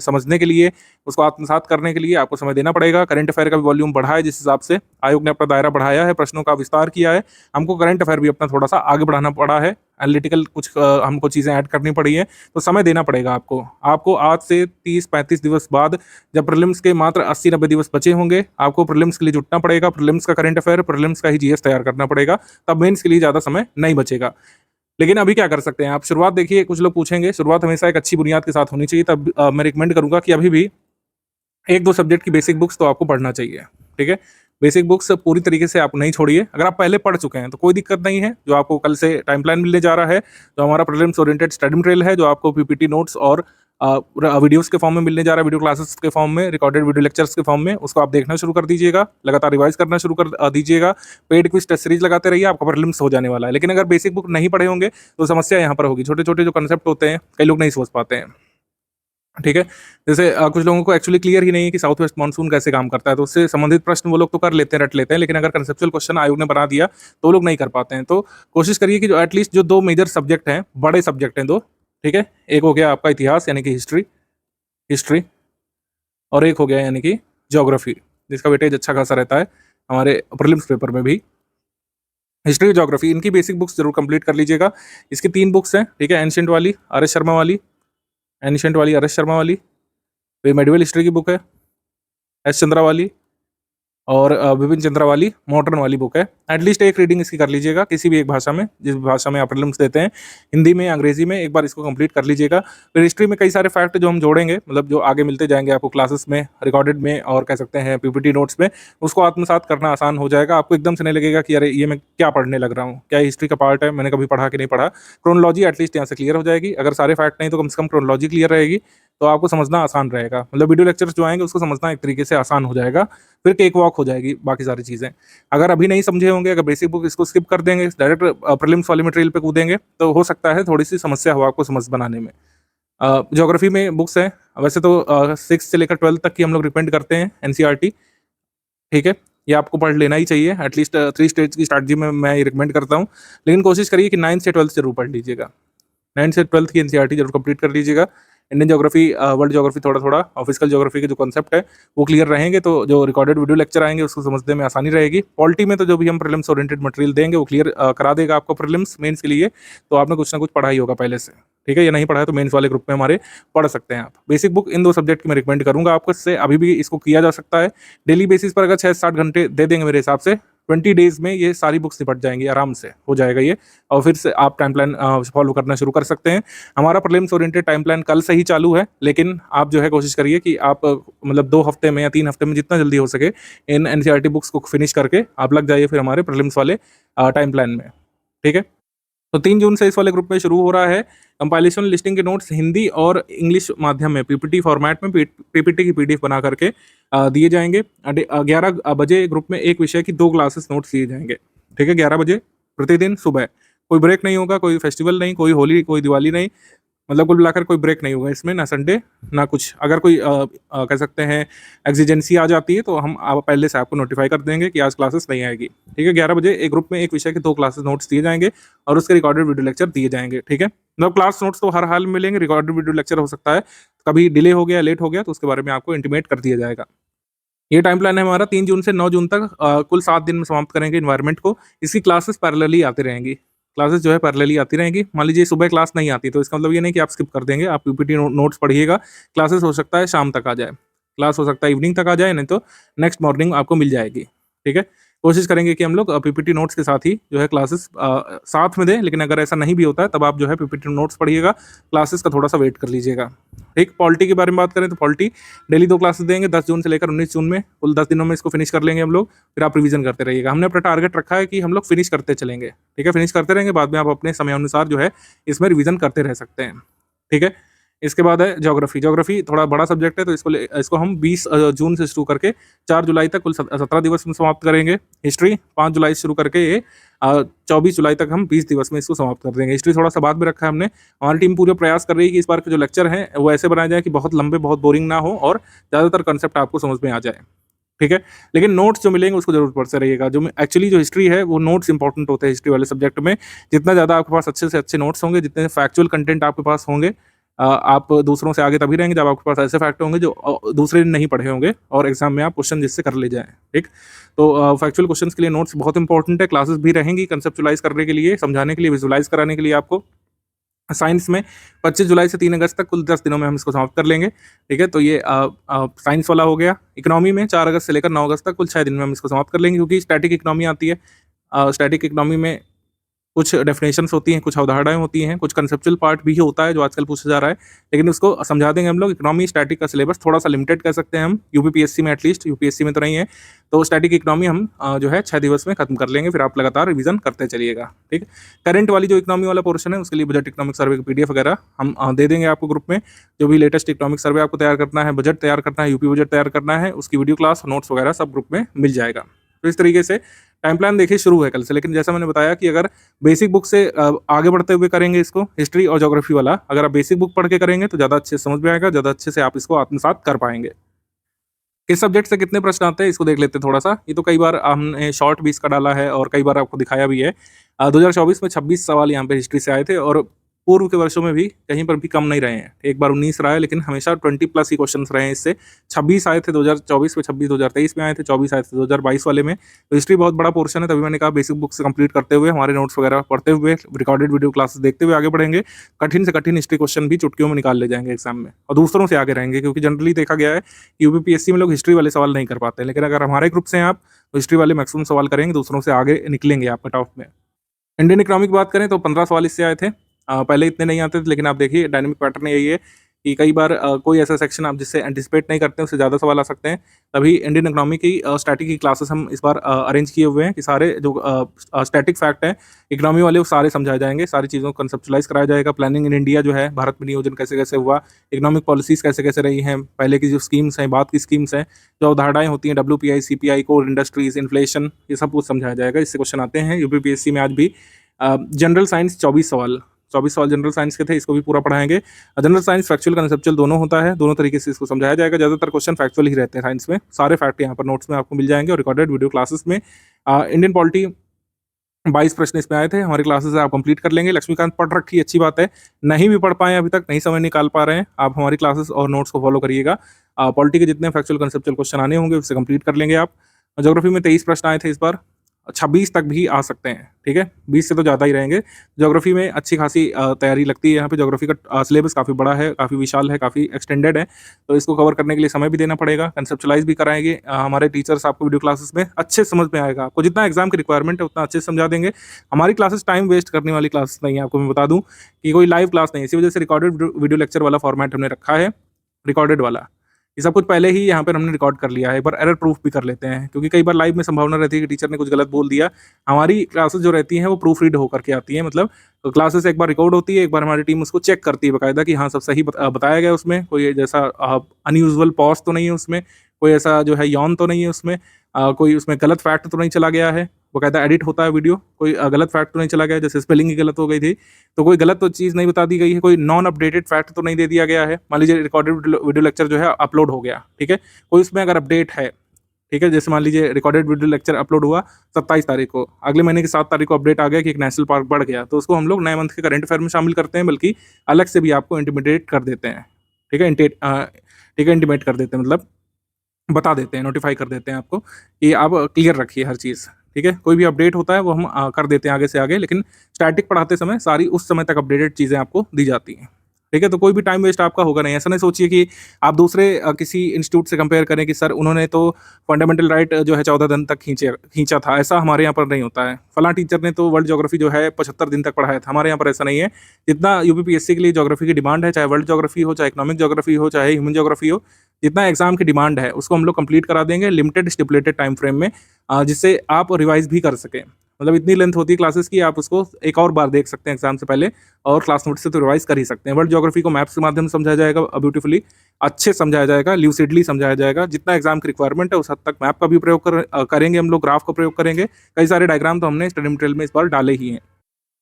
समझने के लिए, उसको आत्मसात करने के लिए आपको समय देना पड़ेगा। करंट अफेयर का भी वॉल्यूम बढ़ा है, जिस हिसाब से आयोग ने अपना दायरा बढ़ाया है, प्रश्नों का विस्तार किया है, हमको करंट अफेयर भी अपना थोड़ा-सा आगे बढ़ाना पड़ा है। एनालिटिकल कुछ हमको चीज़ें ऐड करनी पड़ी हैं, तो समय देना पड़ेगा आपको। आपको आज से 30-35 दिवस बाद, जब प्रीलिम्स के मात्र 80-90 दिवस बचे होंगे, आपको प्रीलिम्स के लिए जुटना पड़ेगा। प्रीलिम्स का करंट अफेयर, प्रीलिम्स का ही जीएस तैयार करना पड़ेगा, तब मेंस के लिए ज़्यादा समय नहीं बचेगा। लेकिन अभी क्या कर सकते हैं आप? शुरुआत देखिए, कुछ लोग पूछेंगे, शुरुआत हमेशा एक अच्छी बुनियाद के साथ होनी चाहिए। तब मैं रिकमेंड करूँगा कि अभी भी 1-2 सब्जेक्ट की बेसिक बुक्स तो आपको पढ़ना चाहिए, ठीक है? बेसिक बुक्स पूरी तरीके से आप नहीं छोड़िए। अगर आप पहले पढ़ चुके हैं तो कोई दिक्कत नहीं है, जो आपको कल से टाइम प्लान मिलने जा रहा है, जो हमारा प्रीलिम्स ओरिएंटेड स्टडी मटेरियल है, जो आपको पीपीटी नोट्स और वीडियोस के फॉर्म में मिलने जा रहा है, वीडियो क्लासेस के फॉर्म में, रिकॉर्डेड वीडियो लेक्चर्स के फॉर्म में, उसको आप देखना शुरू कर दीजिएगा, लगातार रिवाइज करना शुरू कर दीजिएगा। पेड क्विज टेस्ट सीरीज लगाते रहिए, आपका प्रीलिम्स हो जाने वाला है। लेकिन अगर बेसिक बुक नहीं पढ़े होंगे तो समस्या यहाँ पर होगी। छोटे-छोटे जो कंसेप्ट होते हैं, कई लोग नहीं समझ पाते हैं, ठीक है? जैसे कुछ लोगों को एक्चुअली क्लियर ही नहीं है कि साउथ वेस्ट मानसून कैसे काम करता है, तो उससे संबंधित प्रश्न वो लोग तो कर लेते हैं, रट लेते हैं, लेकिन अगर कंसेप्चुअल क्वेश्चन आयोग ने बना दिया तो वो लोग नहीं कर पाते हैं। तो कोशिश करिए कि जो एटलीस्ट जो 2 मेजर सब्जेक्ट हैं, बड़े सब्जेक्ट हैं 2, ठीक है? एक हो गया आपका इतिहास यानी कि हिस्ट्री हिस्ट्री और एक हो गया यानी कि ज्योग्राफी, जिसका वेटेज अच्छा खासा रहता है हमारे प्रीलिम्स पेपर में भी। हिस्ट्री और ज्योग्राफी, इनकी बेसिक बुक्स जरूर कंप्लीट कर लीजिएगा। इसकी 3 बुक्स हैं, ठीक है? एंशिएंट वाली आर एस शर्मा वाली, एंशिएंट वाली आर एस शर्मा वाली, फिर मेडिवल हिस्ट्री की बुक है एस चंद्रा वाली, और विपिन चंद्रा वाली मॉडर्न वाली बुक है। एटलीस्ट एक रीडिंग इसकी कर लीजिएगा किसी भी एक भाषा में, जिस भाषा में आप प्रीलिम्स देते हैं, हिंदी में, अंग्रेजी में, एक बार इसको कंप्लीट कर लीजिएगा। फिर हिस्ट्री में कई सारे फैक्ट जो हम जोड़ेंगे, मतलब जो आगे मिलते जाएंगे आपको क्लासेस में, रिकॉर्डेड में और कह सकते हैं पीपीटी नोट्स में, उसको आत्मसात करना आसान हो जाएगा। आपको एकदम से नहीं लगेगा कि अरे ये मैं क्या पढ़ने लग रहा हूँ, क्या हिस्ट्री का पार्ट है, मैंने कभी पढ़ा कि नहीं पढ़ा। क्रोनोलॉजी एटलीस्ट यहाँ से क्लियर हो जाएगी। अगर सारे फैक्ट नहीं तो कम से कम क्रोनोलॉजी क्लियर रहेगी, तो आपको समझना आसान रहेगा। मतलब वीडियो लेक्चर्स जो आएंगे उसको समझना एक तरीके से आसान हो जाएगा, फिर केक वॉक हो जाएगी बाकी सारी चीज़ें। अगर अभी नहीं समझे होंगे, अगर बेसिक बुक इसको स्किप कर देंगे, डायरेक्ट प्रीलिम्स वाले मटेरियल पे कूदेंगे, तो हो सकता है थोड़ी सी समस्या हो आपको समझ बनाने में। ज्योग्राफी में बुक्स हैं, वैसे तो 6 से लेकर 12 तक की हम लोग रिकमेंड करते हैं एनसीईआरटी, ठीक है? ये आपको पढ़ लेना ही चाहिए। एटलीस्ट 3 स्टेज की स्ट्रैटेजी में मैं ये रिकमेंड करता हूँ। लेकिन कोशिश करिए कि 9th से 12th जरूर पढ़ लीजिएगा, 9th से 12th की एनसीईआरटी जरूर कंप्लीट कर लीजिएगा। इंडियन ज्योग्राफी, वर्ल्ड ज्योग्राफी थोड़ा-थोड़ा और फिजिकल ज्योग्राफी के जो कॉन्सेप्ट है वो क्लियर रहेंगे, तो जो रिकॉर्डेड वीडियो लेक्चर आएंगे उसको समझने में आसानी रहेगी। पॉलिटी में तो जो भी हम प्रीलिम्स ओरिएंटेड मटेरियल देंगे वो क्लियर करा देगा आपको प्रीलिम्स मेंस के लिए, तो आपने कुछ ना कुछ पढ़ा ही होगा पहले से, ठीक है? ये नहीं पढ़ा है तो मेंस वाले ग्रुप में हमारे पढ़ सकते हैं आप। बेसिक बुक इन 2 सब्जेक्ट की मैं रिकमेंड करूँगा आपको, इससे अभी भी इसको किया जा सकता है। डेली बेसिस पर अगर 6 से 7 घंटे दे देंगे मेरे हिसाब से 20 डेज़ में ये सारी बुक्स निपट जाएँगी, आराम से हो जाएगा ये, और फिर से आप टाइम प्लान फॉलो करना शुरू कर सकते हैं। हमारा प्रीलिम्स ओरिएंटेड टाइम प्लान कल से ही चालू है, लेकिन आप जो है कोशिश करिए कि आप मतलब 2 हफ्ते में या 3 हफ्ते में जितना जल्दी हो सके इन एनसीईआरटी बुक्स को फिनिश करके आप लग जाइए फिर हमारे प्रीलिम्स वाले टाइम प्लान में। ठीक है? तो 3 जून से इस वाले ग्रुप में शुरू हो रहा है। कंपाइलेशन लिस्टिंग के नोट्स हिंदी और इंग्लिश माध्यम में पीपीटी फॉर्मेट में पीपीटी की पीडीएफ बना करके दिए जाएँगे। 11 बजे ग्रुप में एक विषय की 2 क्लासेस नोट्स दिए जाएँगे। ठीक है? 11 बजे प्रतिदिन सुबह। कोई ब्रेक नहीं होगा, कोई फेस्टिवल नहीं, कोई होली, कोई दिवाली नहीं। मतलब कुल मिलाकर कोई ब्रेक नहीं होगा इसमें, ना संडे, ना कुछ। अगर कोई कह सकते हैं एक्सीजेंसी आ जाती है तो हम पहले से आपको नोटिफ़ाई कर देंगे कि आज क्लासेस नहीं आएगी। ठीक है? 11 बजे एक ग्रुप में एक विषय के 2 क्लासेस नोट्स दिए जाएँगे और उसके रिकॉर्डेड वीडियो लेक्चर दिए जाएँगे। ठीक है? मतलब क्लास नोट्स तो हर हाल में मिलेंगे, रिकॉर्डेड वीडियो लेक्चर हो सकता है, कभी डिले हो गया, लेट हो गया तो उसके बारे में आपको इंटीमेट कर दिया जाएगा। ये टाइम प्लान है हमारा 3 जून से 9 जून तक, कुल 7 दिन में समाप्त करेंगे एनवायरनमेंट को। इसकी क्लासेस पैरेलली आती रहेंगी। क्लासेस जो है पैरेलली आती रहेंगी। मान लीजिए सुबह क्लास नहीं आती तो इसका मतलब ये नहीं कि आप स्किप कर देंगे, आप पीपीटी नोट्स पढ़िएगा। क्लासेस हो सकता है शाम तक आ जाए, क्लास हो सकता है इवनिंग तक आ जाए, नहीं तो नेक्स्ट मॉर्निंग आपको मिल जाएगी। ठीक है? कोशिश करेंगे कि हम लोग पीपीटी नोट्स के साथ ही जो है क्लासेस साथ में दें, लेकिन अगर ऐसा नहीं भी होता है तब आप जो है पीपीटी नोट्स पढ़िएगा, क्लासेस का थोड़ा-सा वेट कर लीजिएगा। ठीक? पॉलिटी के बारे में बात करें तो पॉलिटी डेली 2 क्लासेस देंगे 10 जून से लेकर 19 जून में, कुल 10 दिनों में इसको फिनिश कर लेंगे हम लोग, फिर आप रिवीजन करते रहिएगा। हमने अपना टारगेट रखा है कि हम लोग फिनिश करते चलेंगे, ठीक है? फिनिश करते रहेंगे, बाद में आप अपने समयानुसार जो है इसमें रिवीजन करते रह सकते हैं, ठीक है? इसके बाद है ज्योग्राफी। ज्योग्राफी थोड़ा बड़ा सब्जेक्ट है तो इसको हम 20 जून से शुरू करके 4 जुलाई तक कुल 17 दिवस में समाप्त करेंगे। हिस्ट्री 5 जुलाई से शुरू करके ये 24 जुलाई तक हम 20 दिवस में इसको समाप्त कर देंगे। हिस्ट्री थोड़ा-सा बाद में रखा है हमने। हमारी टीम पूरे प्रयास कर रही है कि इस बार के जो लेक्चर हैं वो ऐसे बनाए जाएँ कि बहुत लंबे, बहुत बोरिंग ना हो और ज़्यादातर कांसेप्ट आपको समझ में आ जाए। ठीक है? लेकिन नोट्स जो मिलेंगे उसको ज़रूर पढ़ते रहिएगा। एक्चुअली जो हिस्ट्री है वो नोट्स इंपॉर्टेंट होते हैं हिस्ट्री वाले सब्जेक्ट में। जितना ज़्यादा आपके पास अच्छे से अच्छे नोट्स होंगे, जितने फैक्चुअल कंटेंट आपके पास होंगे, आप दूसरों से आगे तभी रहेंगे जब आपके पास ऐसे फैक्ट होंगे जो दूसरे ने नहीं पढ़े होंगे और एग्जाम में आप क्वेश्चन जिससे कर ले जाएँ। ठीक? तो फैक्चुअल क्वेश्चंस के लिए नोट्स बहुत इंपॉर्टेंट है। क्लासेस भी रहेंगी कंसेप्चुअलाइज़ करने के लिए, समझाने के लिए, विजुअलाइज़ कराने के लिए आपको। साइंस में 25 जुलाई से 3 अगस्त तक कुल 10 दिनों में हम इसको समाप्त कर लेंगे। ठीक है? तो ये साइंस वाला हो गया। इकोनॉमी में 4 अगस्त से लेकर 9 अगस्त तक कुल 6 दिन में हम इसको समाप्त कर लेंगे, क्योंकि स्टैटिक इकोनॉमी आती है। स्टैटिक इकोनॉमी में कुछ डेफिनेशंस होती हैं, कुछ अवधारणाएँ होती हैं, कुछ कंसेप्चुअल पार्ट भी होता है जो आजकल पूछा जा रहा है, लेकिन उसको समझा देंगे हम लोग। इकोनॉमी स्टैटिक का सिलेबस थोड़ा-सा लिमिटेड कह सकते हैं हम, यूपीपीएससी में एटलीस्ट, यूपीएससी में तो नहीं है। तो स्टैटिक इकोनॉमी हम जो है 6 दिवस में खत्म कर लेंगे, फिर आप लगातार रिवीजन करते चलिएगा, ठीक है? करंट वाली जो इकोनॉमी वाला पोर्शन है उसके लिए बजट इकोनॉमिक सर्वे की पीडीएफ वगैरह हम दे देंगे आपको ग्रुप में। जो भी लेटेस्ट इकोनॉमिक सर्वे आपको तैयार करना है, बजट तैयार करना है, यूपी बजट तैयार करना है, उसकी वीडियो क्लास, नोट्स वगैरह सब ग्रुप में मिल जाएगा। तो इस तरीके से टाइम प्लान देखिए शुरू है कल से, लेकिन जैसा मैंने बताया कि अगर बेसिक बुक से आगे बढ़ते हुए करेंगे इसको, हिस्ट्री और ज्योग्राफी वाला, अगर आप बेसिक बुक पढ़ के करेंगे तो ज़्यादा अच्छे से समझ में आएगा, ज़्यादा अच्छे से आप इसको आत्मसात कर पाएँगे। किस सब्जेक्ट से कितने प्रश्न आते हैं इसको देख लेते हैं थोड़ा-सा। ये तो कई बार हमने शॉर्ट भी इसका डाला है और कई बार आपको दिखाया भी है। 2024 में 26 सवाल यहाँ पे हिस्ट्री से आए थे और पूर्व के वर्षों में भी कहीं पर भी कम नहीं रहे हैं। एक बार 19 रहा है, लेकिन हमेशा 20 प्लस ही क्वेश्चन्स रहे हैं इससे। 26 आए थे 2024 में, 26 2023 में आए थे, 24 आए थे 2022 वाले में। तो हिस्ट्री बहुत बड़ा पोर्शन है, तभी मैंने कहा बेसिक बुक से कंप्लीट करते हुए, हमारे नोट्स वगैरह पढ़ते हुए, रिकॉर्डेड वीडियो क्लासेस देखते हुए आगे बढ़ेंगे। कठिन से कठिन हिस्ट्री क्वेश्चन भी चुटकियों में निकाल ले जाएँगे एग्जाम में और दूसरों से आगे रहेंगे, क्योंकि जनरली देखा गया है कि यूपीपीएससी में लोग हिस्ट्री वाले सवाल नहीं कर पाते हैं। लेकिन अगर हमारे ग्रुप से हैं आप, तो हिस्ट्री वाले मैक्सिमम सवाल करेंगे, दूसरों से आगे निकलेंगे आप कट ऑफ में। इंडियन इकोनॉमी की बात करें तो 15 सवाल इससे आए थे। पहले इतने नहीं आते थे, लेकिन आप देखिए डायनामिक पैटर्न यही है कि कई बार कोई ऐसा सेक्शन आप जिससे एंटिसिपेट नहीं करते हैं, उससे ज़्यादा सवाल आ सकते हैं। तभी इंडियन इकोनॉमी की स्टैटिक की क्लासेस हम इस बार अरेंज किए हुए हैं कि सारे जो स्टैटिक फैक्ट हैं इकोनॉमी वाले, वो सारे समझाए जाएँगे, सारी चीज़ों को कंसेप्चुलाइज़ कराया जाएगा। प्लानिंग इन इंडिया जो है, भारत में नियोजन कैसे-कैसे हुआ, इकोनॉमिक पॉलिसीज़ कैसे-कैसे रही हैं, पहले की जो स्कीम्स हैं, बाद की स्कीम्स हैं, जो अवधारणाएँ होती हैं, WPI, CPI, core industries, inflation, ये सब कुछ समझाया जाएगा। इससे क्वेश्चन आते हैं यूपीपीएससी में आज भी। जनरल साइंस 24 सवाल, 24 सवाल जनरल साइंस के थे, इसको भी पूरा पढ़ाएँगे। जनरल साइंस फैक्चुअल कंसेप्चुअल दोनों होता है, दोनों तरीके से इसको समझाया जाएगा। ज़्यादातर क्वेश्चन फैक्चुअल ही रहते हैं साइंस में, सारे फैक्ट यहाँ पर नोट्स में आपको मिल जाएँगे और रिकॉर्डेड वीडियो क्लासेस में। इंडियन पॉलिटी 22 प्रश्न इसमें आए थे, हमारी क्लासेस आप कंप्लीट कर लेंगे। लक्ष्मीकांत पढ़ रखी अच्छी बात है, नहीं भी पढ़ पाएँ अभी तक, नहीं समय निकाल पा रहे हैं, आप हमारी क्लासेस और नोट्स को फॉलो करिएगा। पॉलिटी के जितने फैक्चुअल कंसेप्चुअल क्वेश्चन आने होंगे उससे कंप्लीट कर लेंगे आप। ज्योग्राफी में 23 प्रश्न आए थे इस बार, 26 तक भी आ सकते हैं, ठीक है? 20 से तो ज़्यादा ही रहेंगे। ज्योग्राफी में अच्छी खासी तैयारी लगती है यहाँ पे। ज्योग्राफी का सिलेबस काफ़ी बड़ा है, काफ़ी विशाल है, काफ़ी एक्सटेंडेड है, तो इसको कवर करने के लिए समय भी देना पड़ेगा। कंसेप्चुलाइज़ भी कराएँगे हमारे टीचर्स आपको वीडियो क्लासेस में, अच्छे समझ में आएगा। आपको जितना एग्जाम की रिक्वायरमेंट है उतना अच्छे से समझा देंगे। हमारी क्लासेस टाइम वेस्ट करने वाली क्लासेस नहीं है, आपको मैं बता दूँ कि कोई लाइव क्लास नहीं है। इसी वजह से रिकॉर्डेड वीडियो लेक्चर वाला फॉर्मेट हमने रखा है, रिकॉर्डेड वाला। ये सब कुछ पहले ही यहाँ पर हमने रिकॉर्ड कर लिया है। एक बार एरर प्रूफ भी कर लेते हैं, क्योंकि कई बार लाइव में संभावना रहती है कि टीचर ने कुछ गलत बोल दिया। हमारी क्लासेस जो रहती हैं वो प्रूफ रीड होकर के आती हैं, मतलब क्लासेस एक बार रिकॉर्ड होती है, एक बार हमारी टीम उसको चेक करती है बाकायदा कि हाँ सब सही बताया गया, उसमें कोई जैसा अनयूजुअल पॉज तो नहीं है, उसमें कोई ऐसा जो है यौन तो नहीं है, उसमें कोई उसमें गलत फैक्ट तो नहीं चला गया है। बाकायदा एडिट होता है वीडियो, कोई गलत फैक्ट तो नहीं चला गया है, जैसे स्पेलिंग ही गलत हो गई थी तो कोई गलत तो चीज़ नहीं बता दी गई है, कोई नॉन अपडेटेड फैक्ट तो नहीं दे दिया गया है। मान लीजिए रिकॉर्डेड वीडियो लेक्चर जो है अपलोड हो गया, ठीक है, कोई उसमें अगर अपडेट है, ठीक है, जैसे मान लीजिए रिकॉर्डेड वीडियो लेक्चर अपलोड हुआ 27 तारीख को, अगले महीने की 7 तारीख को अपडेट आ गया कि एक नेशनल पार्क बढ़ गया, तो उसको हम लोग नए मंथ के करंट अफेयर में शामिल करते हैं, बल्कि अलग से भी आपको इंटीमेट कर देते हैं, ठीक है, इंटीमेट कर देते हैं, मतलब बता देते हैं, नोटिफाई कर देते हैं आपको कि आप क्लियर रखिए हर चीज़, ठीक है। कोई भी अपडेट होता है वो हम कर देते हैं आगे से आगे, लेकिन स्टैटिक पढ़ाते समय सारी उस समय तक अपडेटेड चीज़ें आपको दी जाती हैं, ठीक है। तो कोई भी टाइम वेस्ट आपका होगा नहीं। ऐसा नहीं सोचिए कि आप दूसरे किसी इंस्टीट्यूट से कंपेयर करें कि सर उन्होंने तो फंडामेंटल राइट जो है 14 दिन तक खींचा था, ऐसा हमारे यहाँ पर नहीं होता है। फलां टीचर ने तो वर्ल्ड ज्योग्राफी जो है 75 दिन तक पढ़ाया था, हमारे यहाँ पर ऐसा नहीं है। जितना यूपीपीएससी के लिए ज्योग्राफी की डिमांड है, चाहे वर्ल्ड ज्योग्राफी हो, चाहे इकोनॉमिक ज्योग्राफी हो, चाहे ह्यूमन ज्योग्राफी हो, जितना एग्जाम की डिमांड है उसको हम लोग कंप्लीट करा देंगे लिमिटेड स्टिपुलेटेड टाइम फ्रेम में, जिससे आप रिवाइज भी कर सकें। मतलब इतनी लेंथ होती है क्लासेस की, आप उसको एक और बार देख सकते हैं एग्जाम से पहले, और क्लास नोट से तो रिवाइज कर ही सकते हैं। वर्ल्ड ज्योग्राफी को मैप्स के माध्यम से समझाया जाएगा, ब्यूटीफुली अच्छे समझाया जाएगा, ल्यूसिडली समझाया जाएगा, जितना एग्जाम की रिक्वायरमेंट है उस हद तक मैप का भी प्रयोग करेंगे हम लोग, ग्राफ का प्रयोग करेंगे, कई सारे डायग्राम तो हमने स्टडी मटेरियल में इस बार डाले ही हैं।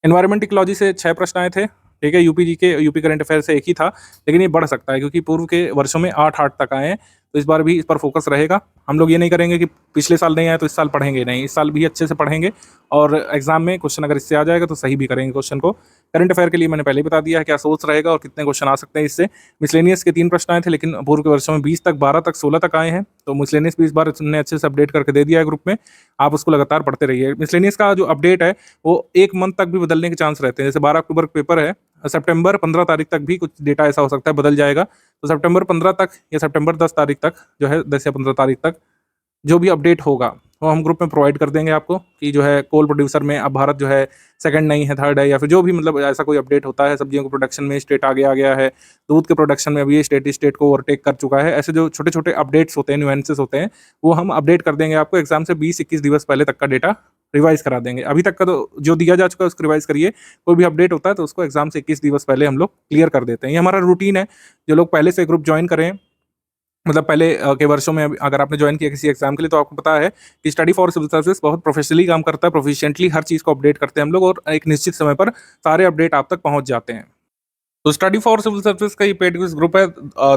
एनवायरमेंट इकोलॉजी से 6 प्रश्न आए थे, ठीक है, यूपी करंट अफेयर से एक ही था, लेकिन ये बढ़ सकता है क्योंकि पूर्व के वर्षों में 8 तक आए हैं, तो इस बार भी इस पर फोकस रहेगा। हम लोग ये नहीं करेंगे कि पिछले साल नहीं आया तो इस साल पढ़ेंगे नहीं, इस साल भी अच्छे से पढ़ेंगे, और एग्जाम में क्वेश्चन अगर इससे आ जाएगा तो सही भी करेंगे क्वेश्चन को। करंट अफेयर के लिए मैंने पहले ही बता दिया है क्या सोच रहेगा और कितने क्वेश्चन आ सकते हैं इससे। मिसलेनियस के 3 प्रश्न आए थे, लेकिन पूर्व के वर्षों में 20 तक, 12 तक, 16 तक आए हैं, तो मिसलेनियस भी इस बार हमने अच्छे से अपडेट करके दे दिया है ग्रुप में। आप उसको लगातार पढ़ते रहिए। मिसलेनियस का जो अपडेट है वो 1 मंथ तक भी बदलने के चांस रहते हैं। जैसे 12 अक्टूबर का पेपर है, सितंबर 15 तारीख तक भी कुछ डेटा ऐसा हो सकता है बदल जाएगा, तो सितंबर 15 तक या सितंबर 10 तारीख तक जो है, 10 या 15 तारीख तक जो भी अपडेट होगा वो हम ग्रुप में प्रोवाइड कर देंगे आपको, कि जो है कोल प्रोड्यूसर में अब भारत जो है सेकंड नहीं है, थर्ड है, या फिर जो भी मतलब ऐसा कोई अपडेट होता है। सब्जियों के प्रोडक्शन में स्टेट आगे आ गया है, दूध के प्रोडक्शन में अभी ये स्टेट को ओवरटेक कर चुका है। ऐसे जो छोटे छोटे अपडेट्स होते हैं, न्यूएंसेस होते हैं, वो हम अपडेट कर देंगे आपको। एग्जाम से 20-21 दिवस पहले तक का डेटा रिवाइज करा देंगे। अभी तक का तो जो दिया जा चुका है उसको रिवाइज करिए, कोई भी अपडेट होता है तो उसको एग्जाम से 21 दिवस पहले हम लोग क्लियर कर देते हैं। ये हमारा रूटीन है। जो लोग पहले से ग्रुप ज्वाइन करें, मतलब पहले के वर्षों में अगर आपने ज्वाइन किया किसी एग्जाम के लिए, तो आपको पता है कि स्टडी फॉर सिविल सर्विस बहुत प्रोफेशनली काम करता है, प्रोफिशिएंटली हर चीज़ को अपडेट करते हैं हम लोग, और एक निश्चित समय पर सारे अपडेट आप तक पहुंच जाते हैं। तो स्टडी फॉर सिविल सर्विस का ये पेड क्विज ग्रुप है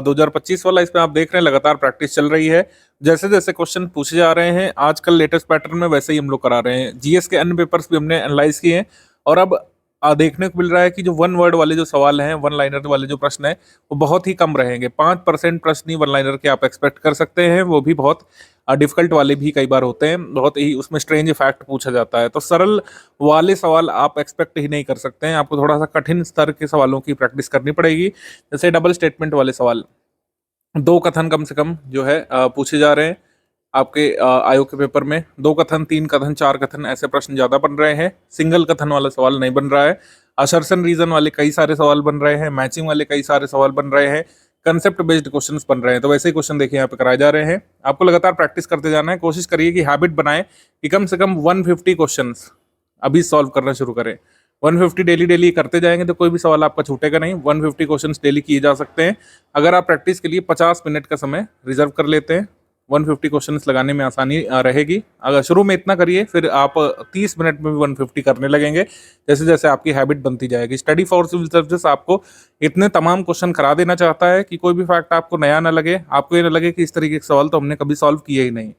2025 वाला, इसमें आप देख रहे हैं लगातार प्रैक्टिस चल रही है। जैसे जैसे क्वेश्चन पूछे जा रहे हैं आजकल लेटेस्ट पैटर्न में, वैसे ही हम लोग करा रहे हैं। जीएस के अन्य पेपर्स भी हमने एनालाइज किए हैं, और अब देखने को मिल रहा है कि जो वन वर्ड वाले जो सवाल हैं, वन लाइनर वाले जो प्रश्न हैं, वो बहुत ही कम रहेंगे। 5% प्रश्न ही वन लाइनर के आप एक्सपेक्ट कर सकते हैं, वो भी बहुत डिफिकल्ट वाले भी कई बार होते हैं, बहुत ही उसमें स्ट्रेंज फैक्ट पूछा जाता है। तो सरल वाले सवाल आप एक्सपेक्ट ही नहीं कर सकते हैं, आपको थोड़ा सा कठिन स्तर के सवालों की प्रैक्टिस करनी पड़ेगी। जैसे डबल स्टेटमेंट वाले सवाल, 2 कथन कम से कम जो है पूछे जा रहे हैं आपके आयोग के पेपर में। 2 कथन, 3 कथन, 4 कथन, ऐसे प्रश्न ज्यादा बन रहे हैं। सिंगल कथन वाला सवाल नहीं बन रहा है। असर्शन रीजन वाले कई सारे सवाल बन रहे हैं, मैचिंग वाले कई सारे सवाल बन रहे हैं, कंसेप्ट बेस्ड क्वेश्चंस बन रहे हैं। तो वैसे ही क्वेश्चन देखिए यहाँ पे कराए जा रहे हैं। आपको लगातार प्रैक्टिस करते जाना है। कोशिश करिए कि हैबिट बनाएं कि कम से कम 150 क्वेश्चंस अभी सॉल्व करना शुरू करें। 150 डेली डेली करते जाएंगे तो कोई भी सवाल आपका छूटेगा नहीं। 150 क्वेश्चंस डेली किए जा सकते हैं। अगर आप प्रैक्टिस के लिए 50 मिनट का समय रिजर्व कर लेते हैं, 150 क्वेश्चंस लगाने में आसानी रहेगी। अगर शुरू में इतना करिए, फिर आप 30 मिनट में भी 150 करने लगेंगे, जैसे जैसे आपकी हैबिट बनती जाएगी। स्टडी फॉर सिविल सर्विस आपको इतने तमाम क्वेश्चन करा देना चाहता है कि कोई भी फैक्ट आपको नया ना लगे, आपको ये ना लगे कि इस तरीके के सवाल तो हमने कभी सॉल्व किए ही नहीं।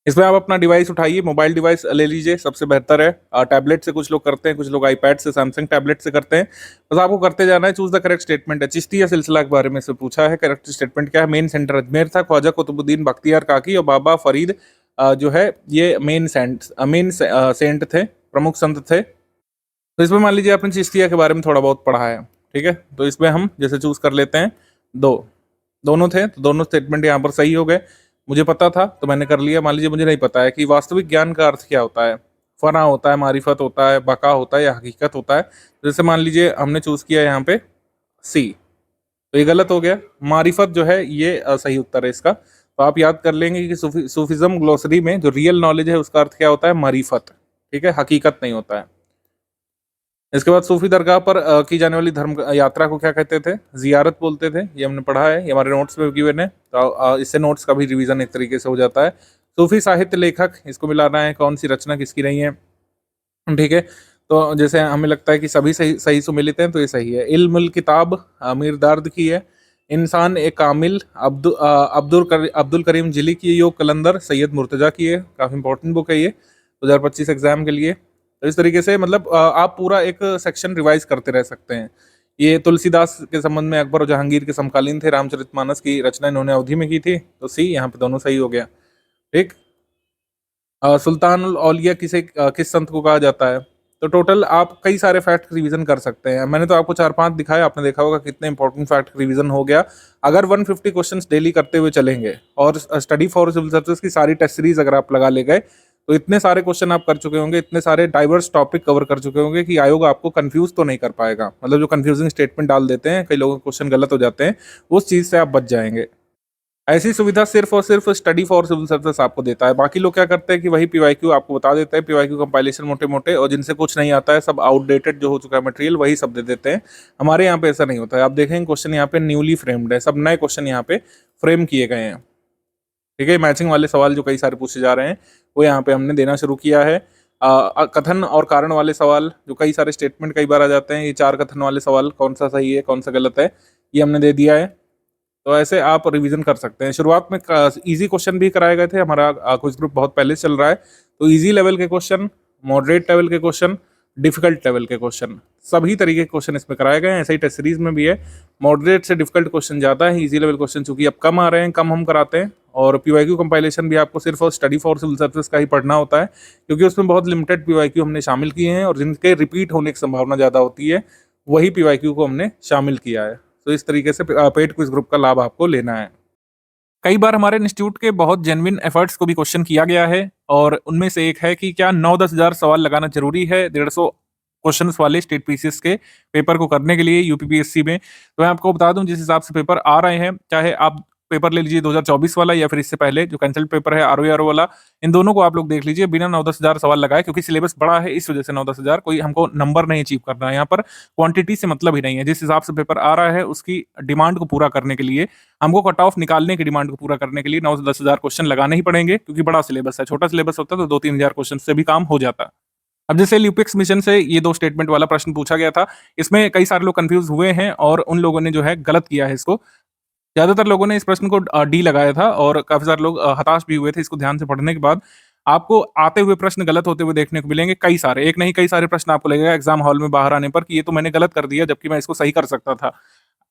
इसमें आप अपना डिवाइस उठाइए, मोबाइल डिवाइस ले लीजिए, सबसे बेहतर है। टैबलेट से कुछ लोग करते हैं, कुछ लोग आईपैड से, सैमसंग टैबलेट से करते हैं। बस आपको करते जाना है। चूज द करेक्ट स्टेटमेंट है। चिश्तिया सिलसिला के बारे में से पूछा है, करेक्ट स्टेटमेंट क्या है? मेन सेंटर अजमेर था, ख्वाजा कुतुबुद्दीन बख्तियार काकी और बाबा फरीद जो है ये मेन सेंट थे, प्रमुख संत थे। तो इसमें मान लीजिए आपने चिश्तिया के बारे में थोड़ा बहुत पढ़ा है, ठीक है, तो इसमें हम जैसे चूज कर लेते हैं, दोनों थे तो दोनों स्टेटमेंट यहाँ पर सही हो गए। मुझे पता था तो मैंने कर लिया। मान लीजिए मुझे नहीं पता है कि वास्तविक ज्ञान का अर्थ क्या होता है। फना होता है, मारिफत होता है, बका होता है, या हकीकत होता है। जैसे मान लीजिए हमने चूज किया यहाँ पे सी, तो ये गलत हो गया। मारिफत जो है ये सही उत्तर है इसका। तो आप याद कर लेंगे कि सूफिज्म ग्लोसरी में जो रियल नॉलेज है उसका अर्थ क्या होता है, मारिफत। ठीक है, हकीकत नहीं होता है। इसके बाद सूफी दरगाह पर की जाने वाली धर्म यात्रा को क्या कहते थे, जियारत बोलते थे। ये हमने पढ़ा है, ये हमारे नोट्स में गिवन है, तो इससे नोट्स का भी रिवीजन एक तरीके से हो जाता है। सूफी साहित्य लेखक, इसको मिलाना है, कौन सी रचना किसकी रही है। ठीक है, तो जैसे हमें लगता है कि सभी सही सही सुमिलित हैं, तो ये सही है। इल्मुल किताब अमीर दार्द की है। इंसान ए कामिल अब्दुल करीम जिली की है। योग कलंदर सैयद मुर्तजा की है। काफ़ी इंपॉर्टेंट बुक है ये 2025 एग्जाम के लिए। तो इस तरीके से मतलब आप पूरा एक सेक्शन रिवाइज करते रह सकते हैं। ये तुलसीदास के संबंध में अकबर और जहांगीर के समकालीन थे। रामचरितमानस की रचना इन्होंने अवधि में की थी, तो सी यहाँ पे दोनों सही हो गया। ठीक। सुल्तान उल औलिया किसे किस संत को कहा जाता है। तो टोटल आप कई सारे फैक्ट रिवीजन कर सकते हैं। मैंने तो आपको 4-5 दिखाए, आपने देखा होगा कितने इंपॉर्टेंट फैक्ट रिवीजन हो गया। अगर 150 क्वेश्चंस डेली करते हुए चलेंगे और स्टडी फॉर सिविल सर्विसेज की सारी टेस्ट सीरीज अगर आप लगा ले गए, तो इतने सारे क्वेश्चन आप कर चुके होंगे, इतने सारे डाइवर्स टॉपिक कवर कर चुके होंगे कि आयोग आपको कंफ्यूज तो नहीं कर पाएगा। मतलब जो कंफ्यूजिंग स्टेटमेंट डाल देते हैं, कई लोगों के क्वेश्चन गलत हो जाते हैं, उस चीज़ से आप बच जाएंगे। ऐसी सुविधा सिर्फ और सिर्फ स्टडी फॉर सिविल सर्विस आपको देता है। बाकी लोग क्या करते हैं कि वही पीवाईक्यू आपको बता देते हैं, पीवाईक्यू कंपाइलेशन मोटे मोटे, और जिनसे कुछ नहीं आता है, सब आउटडेटेड जो हो चुका है मटेरियल, वही सब दे देते हैं। हमारे यहाँ पे ऐसा नहीं होता है। आप देखेंगे क्वेश्चन यहाँ पे न्यूली फ्रेम्ड है, सब नए क्वेश्चन यहाँ पे फ्रेम किए गए हैं। ठीक है, मैचिंग वाले सवाल जो कई सारे पूछे जा रहे हैं, वो यहाँ पे हमने देना शुरू किया है। कथन और कारण वाले सवाल, जो कई सारे स्टेटमेंट कई बार आ जाते हैं, ये 4 कथन वाले सवाल, कौन सा सही है कौन सा गलत है, ये हमने दे दिया है। तो ऐसे आप रिवीजन कर सकते हैं। शुरुआत में इजी क्वेश्चन भी कराए गए थे। हमारा क्विज ग्रुप बहुत पहले से चल रहा है, तो इजी लेवल के क्वेश्चन, मॉडरेट लेवल के क्वेश्चन, डिफिकल्ट लेवल के क्वेश्चन, सभी तरीके के क्वेश्चन इसमें कराए गए हैं। ऐसे ही टेस्ट सीरीज में भी है, मॉडरेट से डिफिकल्ट क्वेश्चन ज़्यादा है, इजी लेवल क्वेश्चन चूंकि अब कम आ रहे हैं, कम हम कराते हैं। और पीवाईक्यू कंपाइलेशन भी आपको सिर्फ और स्टडी फॉर सिविल सर्विस का ही पढ़ना होता है, क्योंकि उसमें बहुत लिमिटेड पीवाईक्यू हमने शामिल किए हैं, और जिनके रिपीट होने की संभावना ज़्यादा होती है, वही पीवाईक्यू को हमने शामिल किया है। तो इस तरीके से पेड क्विज ग्रुप का लाभ आपको लेना है। कई बार हमारे इंस्टीट्यूट के बहुत जेन्युइन एफर्ट्स को भी क्वेश्चन किया गया है, और उनमें से एक है कि क्या 9-10 हज़ार सवाल लगाना जरूरी है 150 क्वेश्चंस वाले स्टेट पीसीएस के पेपर को करने के लिए यूपीपीएससी में। तो मैं आपको बता दूं, जिस हिसाब से पेपर आ रहे हैं, चाहे आप पेपर ले लीजिए 2024 वाला, या फिर इससे पहले जो कैंसिल्ड पेपर है आरओ वाला, इन दोनों को आप लोग देख लीजिए बिना 9-10 हज़ार सवाल लगाए, क्योंकि सिलेबस बड़ा है, इस वजह से 9-10 हज़ार। कोई हमको नंबर नहीं अचीव करना है यहाँ पर, क्वांटिटी से मतलब ही नहीं है। जिस हिसाब से पेपर आ रहा है उसकी डिमांड को पूरा करने के लिए, हमको कट ऑफ निकालने की डिमांड को पूरा करने के लिए 9 से 10 हज़ार क्वेश्चन लगाने ही पड़ेंगे, क्योंकि बड़ा सिलेबस है। छोटा सिलेबस होता तो 2-3 हज़ार क्वेश्चन से भी काम हो जाता। अब जैसे ल्यूपिक्स मिशन से ये 2 स्टेटमेंट वाला प्रश्न पूछा गया था, इसमें कई सारे लोग कंफ्यूज हुए हैं, और उन लोगों ने जो है गलत किया है इसको। ज्यादातर लोगों ने इस प्रश्न को डी लगाया था, और काफी सारे लोग हताश भी हुए थे इसको ध्यान से पढ़ने के बाद। आपको आते हुए प्रश्न गलत होते हुए देखने को मिलेंगे, कई सारे, एक नहीं कई सारे प्रश्न आपको लगेगा एग्जाम हॉल में बाहर आने पर कि ये तो मैंने गलत कर दिया, जबकि मैं इसको सही कर सकता था।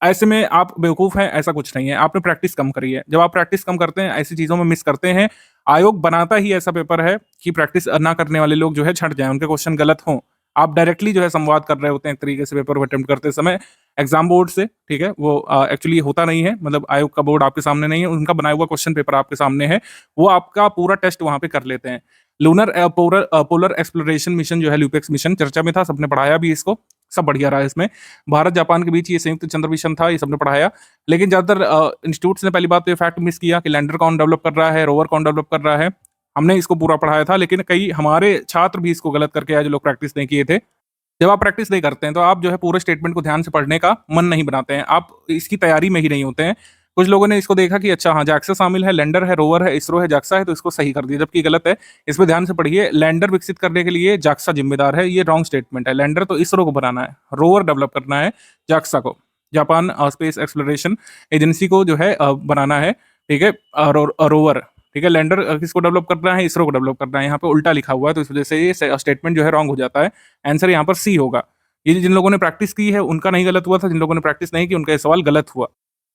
ऐसे में आप बेवकूफ हैं, ऐसा कुछ नहीं है। आपने प्रैक्टिस कम करी है। जब आप प्रैक्टिस कम करते हैं, ऐसी चीजों में मिस करते हैं, आयोग बनाता ही ऐसा पेपर है कि प्रैक्टिस ना करने वाले लोग जो है छट जाएं, उनके क्वेश्चन गलत हों। आप डायरेक्टली जो है संवाद कर रहे होते हैं एक तरीके से पेपर को अटेम्प्ट करते समय एग्जाम बोर्ड से। ठीक है, वो एक्चुअली होता नहीं है, मतलब आयोग का बोर्ड आपके सामने नहीं है, उनका बनाया हुआ क्वेश्चन पेपर आपके सामने है, वो आपका पूरा टेस्ट वहां पे कर लेते हैं। लूनर पोलर एक्सप्लोरेशन मिशन जो है, ल्यूपेक्स मिशन, चर्चा में था, सबने पढ़ाया भी इसको, सब बढ़िया रहा इसमें। भारत जापान के बीच ये संयुक्त चंद्र मिशन था, ये सबने पढ़ाया। लेकिन ज्यादातर इंस्टीट्यूट्स ने पहली बात तो ये फैक्ट मिस किया कि लैंडर कौन डेवलप कर रहा है, रोवर कौन डेवलप कर रहा है। हमने इसको पूरा पढ़ाया था, लेकिन कई हमारे छात्र भी इसको गलत करके आए, जो लोग प्रैक्टिस नहीं किए थे। जब आप प्रैक्टिस नहीं करते हैं, तो आप जो है पूरे स्टेटमेंट को ध्यान से पढ़ने का मन नहीं बनाते हैं, आप इसकी तैयारी में ही नहीं होते हैं। कुछ लोगों ने इसको देखा कि अच्छा हाँ, जाक्सा शामिल है, लैंडर है, रोवर है, इसरो है, जाक्सा है, तो इसको सही कर दिया, जबकि गलत है। इस पे ध्यान से पढ़िए। लैंडर विकसित करने के लिए जाक्सा जिम्मेदार है, ये रॉन्ग स्टेटमेंट है। लैंडर तो इसरो को बनाना है, रोवर डेवलप करना है जाक्सा को, जापान स्पेस एक्सप्लोरेशन एजेंसी को जो है बनाना है। ठीक है, रोवर। ठीक है, लैंडर किसको डेवलप करना है, इसरो को डेवलप करना है। यहाँ पे उल्टा लिखा हुआ है, तो इस वजह से ये स्टेटमेंट जो है रॉन्ग हो जाता है। आंसर यहाँ पर सी होगा। ये जिन लोगों ने प्रैक्टिस की है उनका नहीं गलत हुआ था, जिन लोगों ने प्रैक्टिस नहीं की उनका ये सवाल गलत हुआ।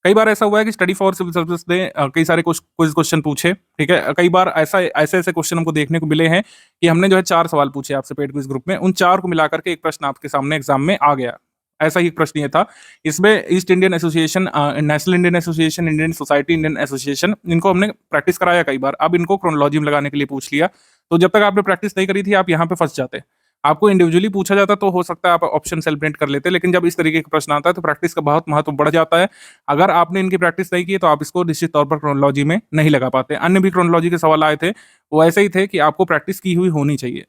कई बार ऐसा हुआ है कि स्टडी फॉर सिविल सर्विस ने कई सारे क्विज क्वेश्चन पूछे। ठीक है, कई बार ऐसे ऐसे क्वेश्चन हमको देखने को मिले हैं कि हमने जो है 4 सवाल पूछे आपसे पेड क्विज ग्रुप में, उन 4 को मिलाकर के एक प्रश्न आपके सामने एग्जाम में आ गया। ऐसा ही एक प्रश्न ये था। इसमें east Indian association, national Indian association, Indian society Indian association, इनको हमने प्रैक्टिस कराया कई बार। अब इनको क्रोनोलॉजी में लगाने के लिए पूछ लिया, तो जब तक आपने प्रैक्टिस नहीं करी थी, आप यहाँ पे फंस जाते। आपको इंडिविजुअली पूछा जाता तो हो सकता है आप ऑप्शन एलिमिनेट कर लेते, लेकिन जब इस तरीके का प्रश्न आता है तो प्रैक्टिस का बहुत महत्व बढ़ जाता है। अगर आपने इनकी प्रैक्टिस नहीं की तो आप इसको निश्चित तौर पर क्रोनोलॉजी में नहीं लगा पाते। अन्य भी क्रोनोलॉजी के सवाल आए थे, वो ऐसे ही थे कि आपको प्रैक्टिस की हुई होनी चाहिए।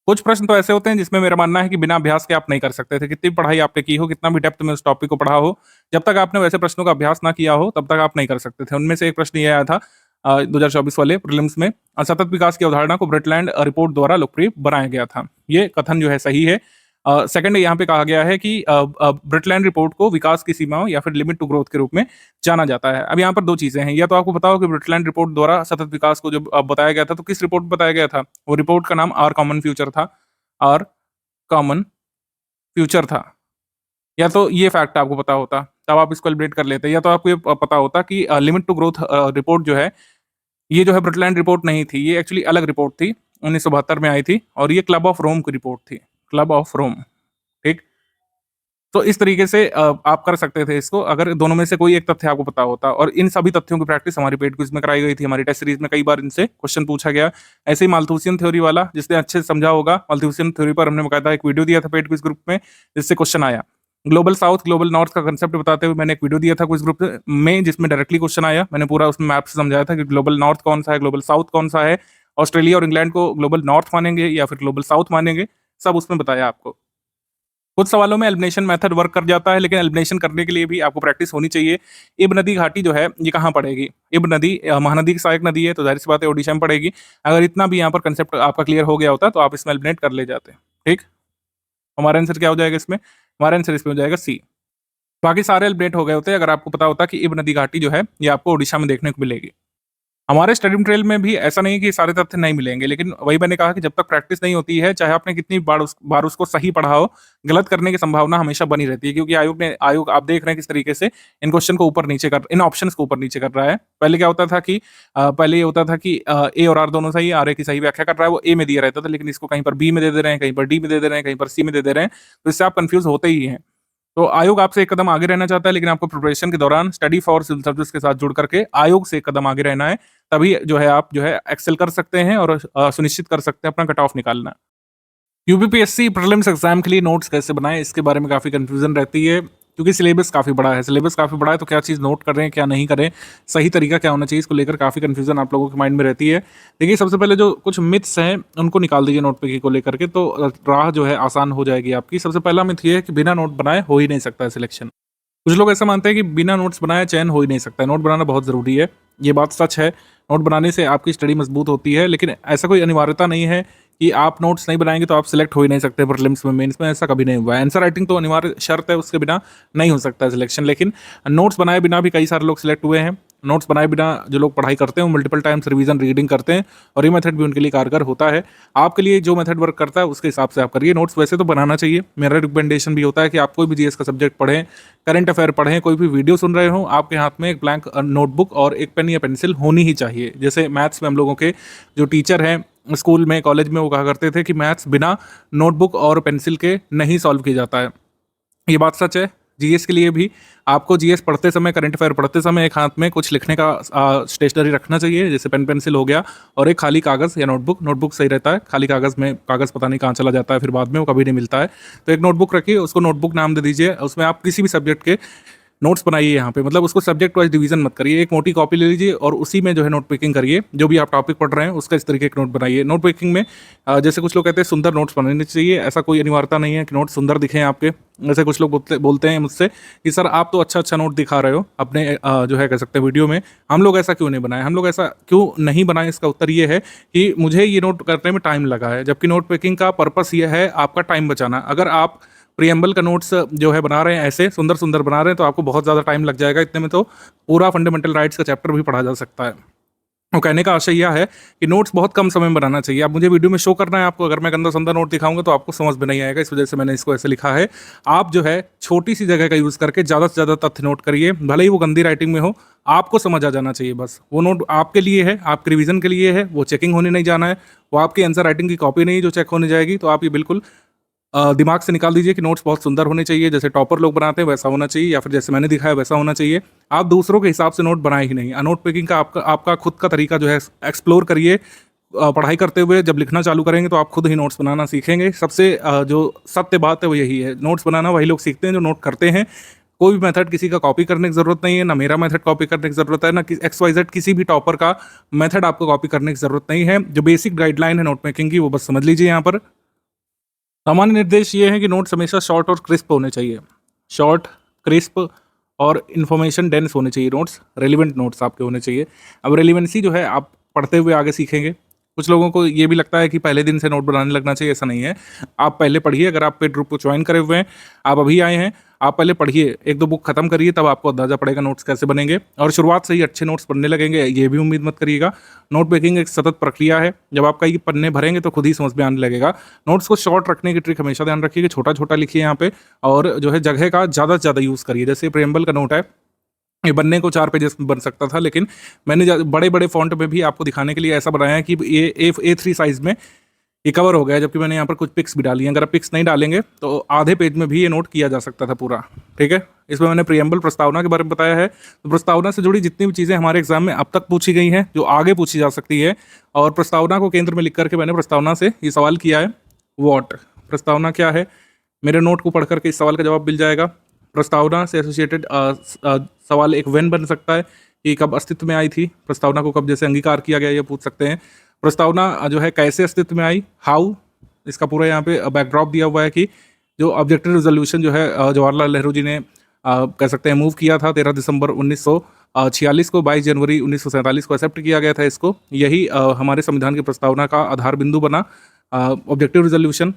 कुछ प्रश्न तो ऐसे होते हैं जिसमें मेरा मानना है कि बिना अभ्यास के आप नहीं कर सकते थे। कितनी भी पढ़ाई आपने की हो, कितना भी डेप्थ में उस टॉपिक को पढ़ा हो, जब तक आपने वैसे प्रश्नों का अभ्यास ना किया हो, तब तक आप नहीं कर सकते थे। उनमें से एक प्रश्न ये आया था 2024 वाले प्रीलिम्स में, सतत विकास की अवधारणा को ब्रिटलैंड रिपोर्ट द्वारा लोकप्रिय बनाया गया था। ये कथन जो है सही है। सेकंड यहाँ पे कहा गया है कि ब्रिटलैंड रिपोर्ट को विकास की सीमाओं या फिर लिमिट टू ग्रोथ के रूप में जाना जाता है। अब यहाँ पर 2 चीज़ें हैं, या तो आपको पता हो कि ब्रिटलैंड रिपोर्ट द्वारा सतत विकास को जब बताया गया था, तो किस रिपोर्ट में बताया गया था? वो रिपोर्ट का नाम आवर कॉमन फ्यूचर था। आवर कॉमन फ्यूचर था। या तो ये फैक्ट आपको पता होता, तब आप इसको एलिमिनेट कर लेते, या तो आपको ये पता होता कि लिमिट टू ग्रोथ रिपोर्ट जो है, ये जो है ब्रिटलैंड रिपोर्ट नहीं थी, ये एक्चुअली अलग रिपोर्ट थी, 1972 में आई थी और ये क्लब ऑफ रोम की रिपोर्ट थी, क्लब ऑफ रोम, ठीक? तो इस तरीके से आप कर सकते थे इसको, अगर दोनों में से कोई एक तथ्य आपको पता होता, और इन सभी तथ्यों की प्रैक्टिस हमारी पेड क्विज़ में कराई गई थी, हमारी टेस्ट सीरीज़ में कई बार इनसे क्वेश्चन पूछा गया। ऐसे ही माल्थुसियन थ्योरी वाला, जिसने अच्छे से समझा होगा, माल्थुसियन थ्योरी पर हमने बाकायदा एक वीडियो दिया था पेड क्विज़ ग्रुप में, जिससे क्वेश्चन आया। ग्लोबल साउथ, ग्लोबल नॉर्थ का कांसेप्ट बताते हुए मैंने एक वीडियो दिया था क्विज़ ग्रुप में, जिसमें डायरेक्टली क्वेश्चन आया। मैंने पूरा उसमें मैप से समझाया था कि ग्लोबल नॉर्थ कौन सा है, ग्लोबल साउथ कौन सा है, ऑस्ट्रेलिया और इंग्लैंड को ग्लोबल नॉर्थ मानेंगे या फिर ग्लोबल साउथ मानेंगे, सब उसमें बताया आपको। कुछ सवालों में एलिमिनेशन मेथड वर्क कर जाता है, लेकिन एलिमिनेशन करने के लिए भी आपको प्रैक्टिस होनी चाहिए। इब नदी घाटी जो है, ये कहाँ पड़ेगी? इब नदी महानदी की सहायक नदी है, तो ज़ाहिर सी बात है ओडिशा में पड़ेगी। अगर इतना भी यहाँ पर कंसेप्ट आपका क्लियर हो गया होता, तो आप इसमें एलिमिनेट कर ले जाते। ठीक? हमारा आंसर क्या हो जाएगा इसमें? हमारा आंसर इसमें हो जाएगा सी। बाकी सारे एलिमिनेट हो गए होते अगर आपको पता होता कि इब नदी घाटी जो है, ये आपको ओडिशा में देखने को मिलेगी। हमारे स्टडी मटेरियल में भी ऐसा नहीं कि सारे तथ्य नहीं मिलेंगे, लेकिन वही मैंने कहा कि जब तक प्रैक्टिस नहीं होती है, चाहे आपने कितनी बार उसको सही पढ़ा हो, गलत करने की संभावना हमेशा बनी रहती है, क्योंकि आयोग आप देख रहे हैं किस तरीके से इन क्वेश्चन को ऊपर-नीचे कर इन ऑप्शंस को ऊपर-नीचे कर रहा है। पहले क्या होता था कि पहले ये होता था कि ए और आर दोनों सही है, आर ए की सही व्याख्या कर रहा है, वो ए में दिया रहता था, लेकिन इसको कहीं पर बी में दे दे रहे हैं, कहीं पर डी में दे दे रहे हैं, कहीं पर सी में दे दे रहे हैं, तो इससे आप कन्फ्यूज़ होते ही हैं। तो आयोग आपसे एक कदम आगे रहना चाहता है, लेकिन आपको प्रिपरेशन के दौरान स्टडी फॉर सिविल सर्विस के साथ जुड़ करके आयोग से एक कदम आगे रहना है, तभी जो है आप जो है एक्सेल कर सकते हैं और सुनिश्चित कर सकते हैं अपना कट ऑफ निकालना। यूपीपीएससी प्रीलिम्स एग्जाम के लिए नोट्स कैसे बनाएं, इसके बारे में काफ़ी कंफ्यूजन रहती है, क्योंकि सिलेबस काफ़ी बड़ा है। सिलेबस काफ़ी बड़ा है, तो क्या चीज़ नोट करें, क्या नहीं करें, सही तरीका क्या होना चाहिए, इसको लेकर काफ़ी कंफ्यूजन आप लोगों के माइंड में रहती है। देखिए, सबसे पहले जो कुछ मिथ्स हैं, उनको निकाल दीजिए नोट पिकिंग को लेकर के, तो राह जो है आसान हो जाएगी आपकी। सबसे पहला मिथ ये है कि बिना नोट बनाए हो ही नहीं सकता है सिलेक्शन। कुछ लोग ऐसा मानते हैं कि बिना नोट्स बनाए चयन हो ही नहीं सकता है। नोट बनाना बहुत ज़रूरी है, ये बात सच है। नोट बनाने से आपकी स्टडी मजबूत होती है, लेकिन ऐसा कोई अनिवार्यता नहीं है कि आप नोट्स नहीं बनाएंगे तो आप सिलेक्ट हो ही नहीं सकते प्रीलिम्स में, मेंस में। ऐसा कभी नहीं हुआ है। आंसर राइटिंग तो अनिवार्य शर्त है, उसके बिना नहीं हो सकता है सिलेक्शन, लेकिन नोट्स बनाए बिना भी कई सारे लोग सिलेक्ट हुए हैं। नोट्स बनाए बिना जो लोग पढ़ाई करते हैं वो मल्टीपल टाइम्स रिवीजन रीडिंग करते हैं, और ये मेथड भी उनके लिए कारगर होता है। आपके लिए जो मेथड वर्क करता है उसके हिसाब से आप करिए। नोट्स वैसे तो बनाना चाहिए, मेरा रिकमेंडेशन भी होता है कि आप कोई भी जीएस का सब्जेक्ट पढ़ें, करंट अफेयर पढ़ें, कोई भी वीडियो सुन रहे हो, आपके हाथ में एक ब्लैंक नोटबुक और एक पेन या पेंसिल होनी ही चाहिए। जैसे मैथ्स में हम लोगों के जो टीचर हैं स्कूल में, कॉलेज में, वो कहा करते थे कि मैथ्स बिना नोटबुक और पेंसिल के नहीं सॉल्व किया जाता है। ये बात सच है। जीएस के लिए भी आपको जीएस पढ़ते समय, करंट अफेयर पढ़ते समय एक हाथ में कुछ लिखने का स्टेशनरी रखना चाहिए, जैसे पेन पेंसिल हो गया, और एक खाली कागज़ या नोटबुक। नोटबुक सही रहता है, खाली कागज़ में कागज़ पता नहीं कहाँ चला जाता है, फिर बाद में वो कभी नहीं मिलता है। तो एक नोटबुक रखिए, उसको नोटबुक नाम दे दीजिए, उसमें आप किसी भी सब्जेक्ट के नोट्स बनाइए यहाँ पे, मतलब उसको सब्जेक्ट वाइज डिवीजन मत करिए। एक मोटी कॉपी ले लीजिए और उसी में जो है नोट पिकिंग करिए, जो भी आप टॉपिक पढ़ रहे हैं उसका इस तरीके के नोट बनाइए। नोट पिकिंग में जैसे कुछ लोग कहते हैं सुंदर नोट्स बनाने चाहिए, ऐसा कोई अनिवार्यता नहीं है कि नोट सुंदर दिखें आपके। जैसे कुछ लोग बोलते हैं मुझसे कि सर आप तो अच्छा नोट दिखा रहे हो अपने जो है कह सकते हैं वीडियो में, हम लोग ऐसा क्यों नहीं बनाए, हम लोग ऐसा क्यों नहीं बनाए। इसका उत्तर ये है कि मुझे ये नोट करने में टाइम लगा है, जबकि नोट पिकिंग का पर्पस ये है आपका टाइम बचाना। अगर आप प्रियम्बल का नोट्स जो है बना रहे हैं, ऐसे सुंदर सुंदर बना रहे हैं, तो आपको बहुत ज़्यादा टाइम लग जाएगा। इतने में तो पूरा फंडामेंटल राइट्स का चैप्टर भी पढ़ा जा सकता है। वो कहने का आशय यह है कि नोट्स बहुत कम समय में बनाना चाहिए। अब मुझे वीडियो में शो करना है आपको, अगर मैं गंदा संदा नोट दिखाऊंगा तो आपको समझ में नहीं आएगा, इस वजह से मैंने इसको ऐसे लिखा है। आप जो है छोटी सी जगह का यूज़ करके ज़्यादा से ज़्यादा तथ्य नोट करिए, भले ही वो गंदी राइटिंग में हो, आपको समझ आ जाना चाहिए बस। वो नोट आपके लिए है, आपके रिवीजन के लिए है, वो चेकिंग होने नहीं जाना है, वो आपकी आंसर राइटिंग की कॉपी नहीं जो चेक होने जाएगी। तो आप ये बिल्कुल दिमाग से निकाल दीजिए कि नोट्स बहुत सुंदर होने चाहिए, जैसे टॉपर लोग बनाते हैं वैसा होना चाहिए, या फिर जैसे मैंने दिखाया वैसा होना चाहिए। आप दूसरों के हिसाब से नोट बनाए ही नहीं। नोट पिकिंग का आपका खुद का तरीका जो है एक्सप्लोर करिए, पढ़ाई करते हुए जब लिखना चालू करेंगे तो आप खुद ही नोट्स बनाना सीखेंगे। सबसे जो सत्य बात है वो यही है, नोट्स बनाना वही लोग सीखते हैं जो नोट करते हैं। कोई भी मेथड किसी का कॉपी करने की ज़रूरत नहीं है, ना मेरा मेथड कॉपी करने की ज़रूरत है, ना कि XYZ किसी भी टॉपर का मेथड आपको कॉपी करने की ज़रूरत नहीं है। जो बेसिक गाइडलाइन है नोट मेकिंग की वो बस समझ लीजिए यहाँ पर। सामान्य निर्देश ये है कि नोट्स हमेशा शॉर्ट और क्रिस्प होने चाहिए। शॉर्ट, क्रिस्प और इन्फॉर्मेशन डेंस होने चाहिए नोट्स, रेलिवेंट नोट्स आपके होने चाहिए। अब रेलिवेंसी जो है आप पढ़ते हुए आगे सीखेंगे। कुछ लोगों को ये भी लगता है कि पहले दिन से नोट बनाने लगना चाहिए, ऐसा नहीं है। आप पहले पढ़िए, अगर आप पेड ग्रुप को ज्वाइन करे हुए हैं, आप अभी आए हैं, आप पहले पढ़िए, 1-2 बुक खत्म करिए, तब आपको अंदाजा पड़ेगा नोट्स कैसे बनेंगे और शुरुआत से ही अच्छे नोट्स बनने लगेंगे, ये भी उम्मीद मत करिएगा। नोट मेकिंग एक सतत प्रक्रिया है, जब आपका ये पन्ने भरेंगे तो खुद ही समझ में आने लगेगा। नोट्स को शॉर्ट रखने की ट्रिक हमेशा ध्यान रखिए कि छोटा-छोटा लिखिए यहाँ पे और जो है जगह का ज़्यादा से ज़्यादा यूज़ करिए। जैसे प्रेम्बल का नोट है, ये बनने को 4 पेजेस में बन सकता था, लेकिन मैंने बड़े-बड़े फ़ॉन्ट में भी आपको दिखाने के लिए ऐसा बनाया है कि ये A3 साइज़ में ये कवर हो गया है, जबकि मैंने यहाँ पर कुछ पिक्स भी डाली हैं। अगर आप पिक्स नहीं डालेंगे तो आधे पेज में भी ये नोट किया जा सकता था पूरा, ठीक है? इसमें मैंने प्रिएम्बल प्रस्तावना के बारे में बताया है। तो प्रस्तावना से जुड़ी जितनी भी चीज़ें हमारे एग्जाम में अब तक पूछी गई हैं, जो आगे पूछी जा सकती है, और प्रस्तावना को केंद्र में लिख करके मैंने प्रस्तावना से ये सवाल किया है, व्हाट? प्रस्तावना क्या है? मेरे नोट को पढ़ करके इस सवाल का जवाब मिल जाएगा। प्रस्तावना से एसोसिएटेड सवाल एक व्हेन बन सकता है कि कब अस्तित्व में आई थी, प्रस्तावना को कब जैसे अंगीकार किया गया, ये पूछ सकते हैं। प्रस्तावना जो है कैसे अस्तित्व में आई, हाउ, इसका पूरा यहाँ पे बैकड्रॉप दिया हुआ है कि जो ऑब्जेक्टिव रिजोल्यूशन जो है जवाहरलाल नेहरू जी ने कह सकते हैं मूव किया था 13 दिसंबर 1946 को, 22 जनवरी 1947 को एक्सेप्ट किया गया था इसको। यही हमारे संविधान की प्रस्तावना का आधार बिंदु बना। ऑब्जेक्टिव रिजोल्यूशन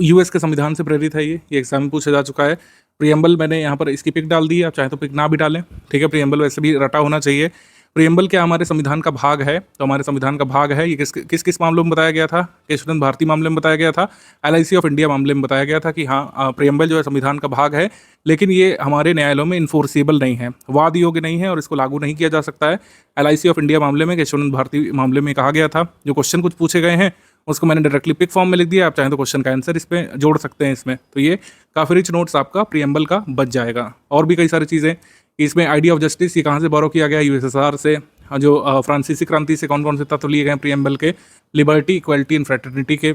यूएस के संविधान से प्रेरित है, ये एग्जाम में पूछा जा चुका है। प्रियम्बल मैंने यहाँ पर इसकी पिक डाल दी है, आप चाहे तो पिक ना भी डालें, ठीक है? प्रियम्बल वैसे भी रटा होना चाहिए। प्रियम्बल क्या हमारे संविधान का भाग है? तो हमारे संविधान का भाग है। ये किस किस मामलों में बताया गया था? केशवचंद्र भारती मामले में बताया गया था, LIC ऑफ इंडिया मामले में बताया गया था कि हाँ प्रियम्बल जो है संविधान का भाग है, लेकिन ये हमारे न्यायालयों में इन्फोर्सेबल नहीं है, वाद योग्य नहीं है और इसको लागू नहीं किया जा सकता है। LIC ऑफ इंडिया मामले में, केशवचंद्र भारती मामले में कहा गया था। जो क्वेश्चन कुछ पूछे गए हैं उसको मैंने डायरेक्टली पिक फॉर्म में लिख दिया, आप चाहें तो क्वेश्चन का आंसर इस पे जोड़ सकते हैं इसमें। तो ये काफ़ी रिच नोट्स आपका प्रियम्बल का बच जाएगा। और भी कई सारी चीज़ें इसमें, आइडिया ऑफ जस्टिस ये कहाँ से बोरो किया गया, USSR से। जो फ्रांसीसी क्रांति से कौन कौन से तत्व लिए गए प्रियम्बल के, लिबर्टी, इक्वलिटी एंड फ्रेटर्निटी के,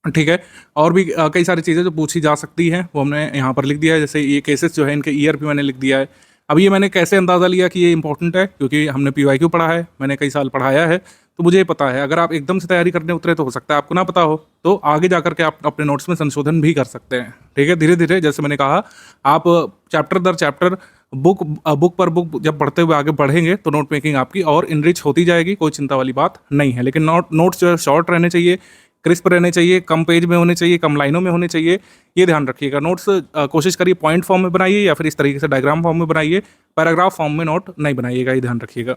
ठीक है? और भी कई सारी चीज़ें जो पूछी जा सकती हैं वो हमने यहाँ पर लिख दिया है। जैसे ये केसेस जो है इनके ईयर भी मैंने लिख दिया है। अब ये मैंने कैसे अंदाज़ा लिया कि ये इंपॉर्टेंट है, क्योंकि हमने PYQ पढ़ा है, मैंने कई साल पढ़ाया है, तो मुझे ये पता है। अगर आप एकदम से तैयारी करने उतरे तो हो सकता है आपको ना पता हो, तो आगे जा करके आप अपने नोट्स में संशोधन भी कर सकते हैं, ठीक है? धीरे धीरे, जैसे मैंने कहा, आप चैप्टर दर चैप्टर, बुक पर बुक जब पढ़ते हुए आगे बढ़ेंगे तो नोट मेकिंग आपकी और इनरिच होती जाएगी, कोई चिंता वाली बात नहीं है। लेकिन नोट्स जो है शॉर्ट रहने चाहिए, क्रिस्प रहने चाहिए, कम पेज में होने चाहिए, कम लाइनों में होने चाहिए, ये ध्यान रखिएगा। नोट्स कोशिश करिए पॉइंट फॉर्म में बनाइए या फिर इस तरीके से डायग्राम फॉर्म में बनाइए, पैराग्राफ फॉर्म में नोट नहीं बनाइएगा, ये ध्यान रखिएगा।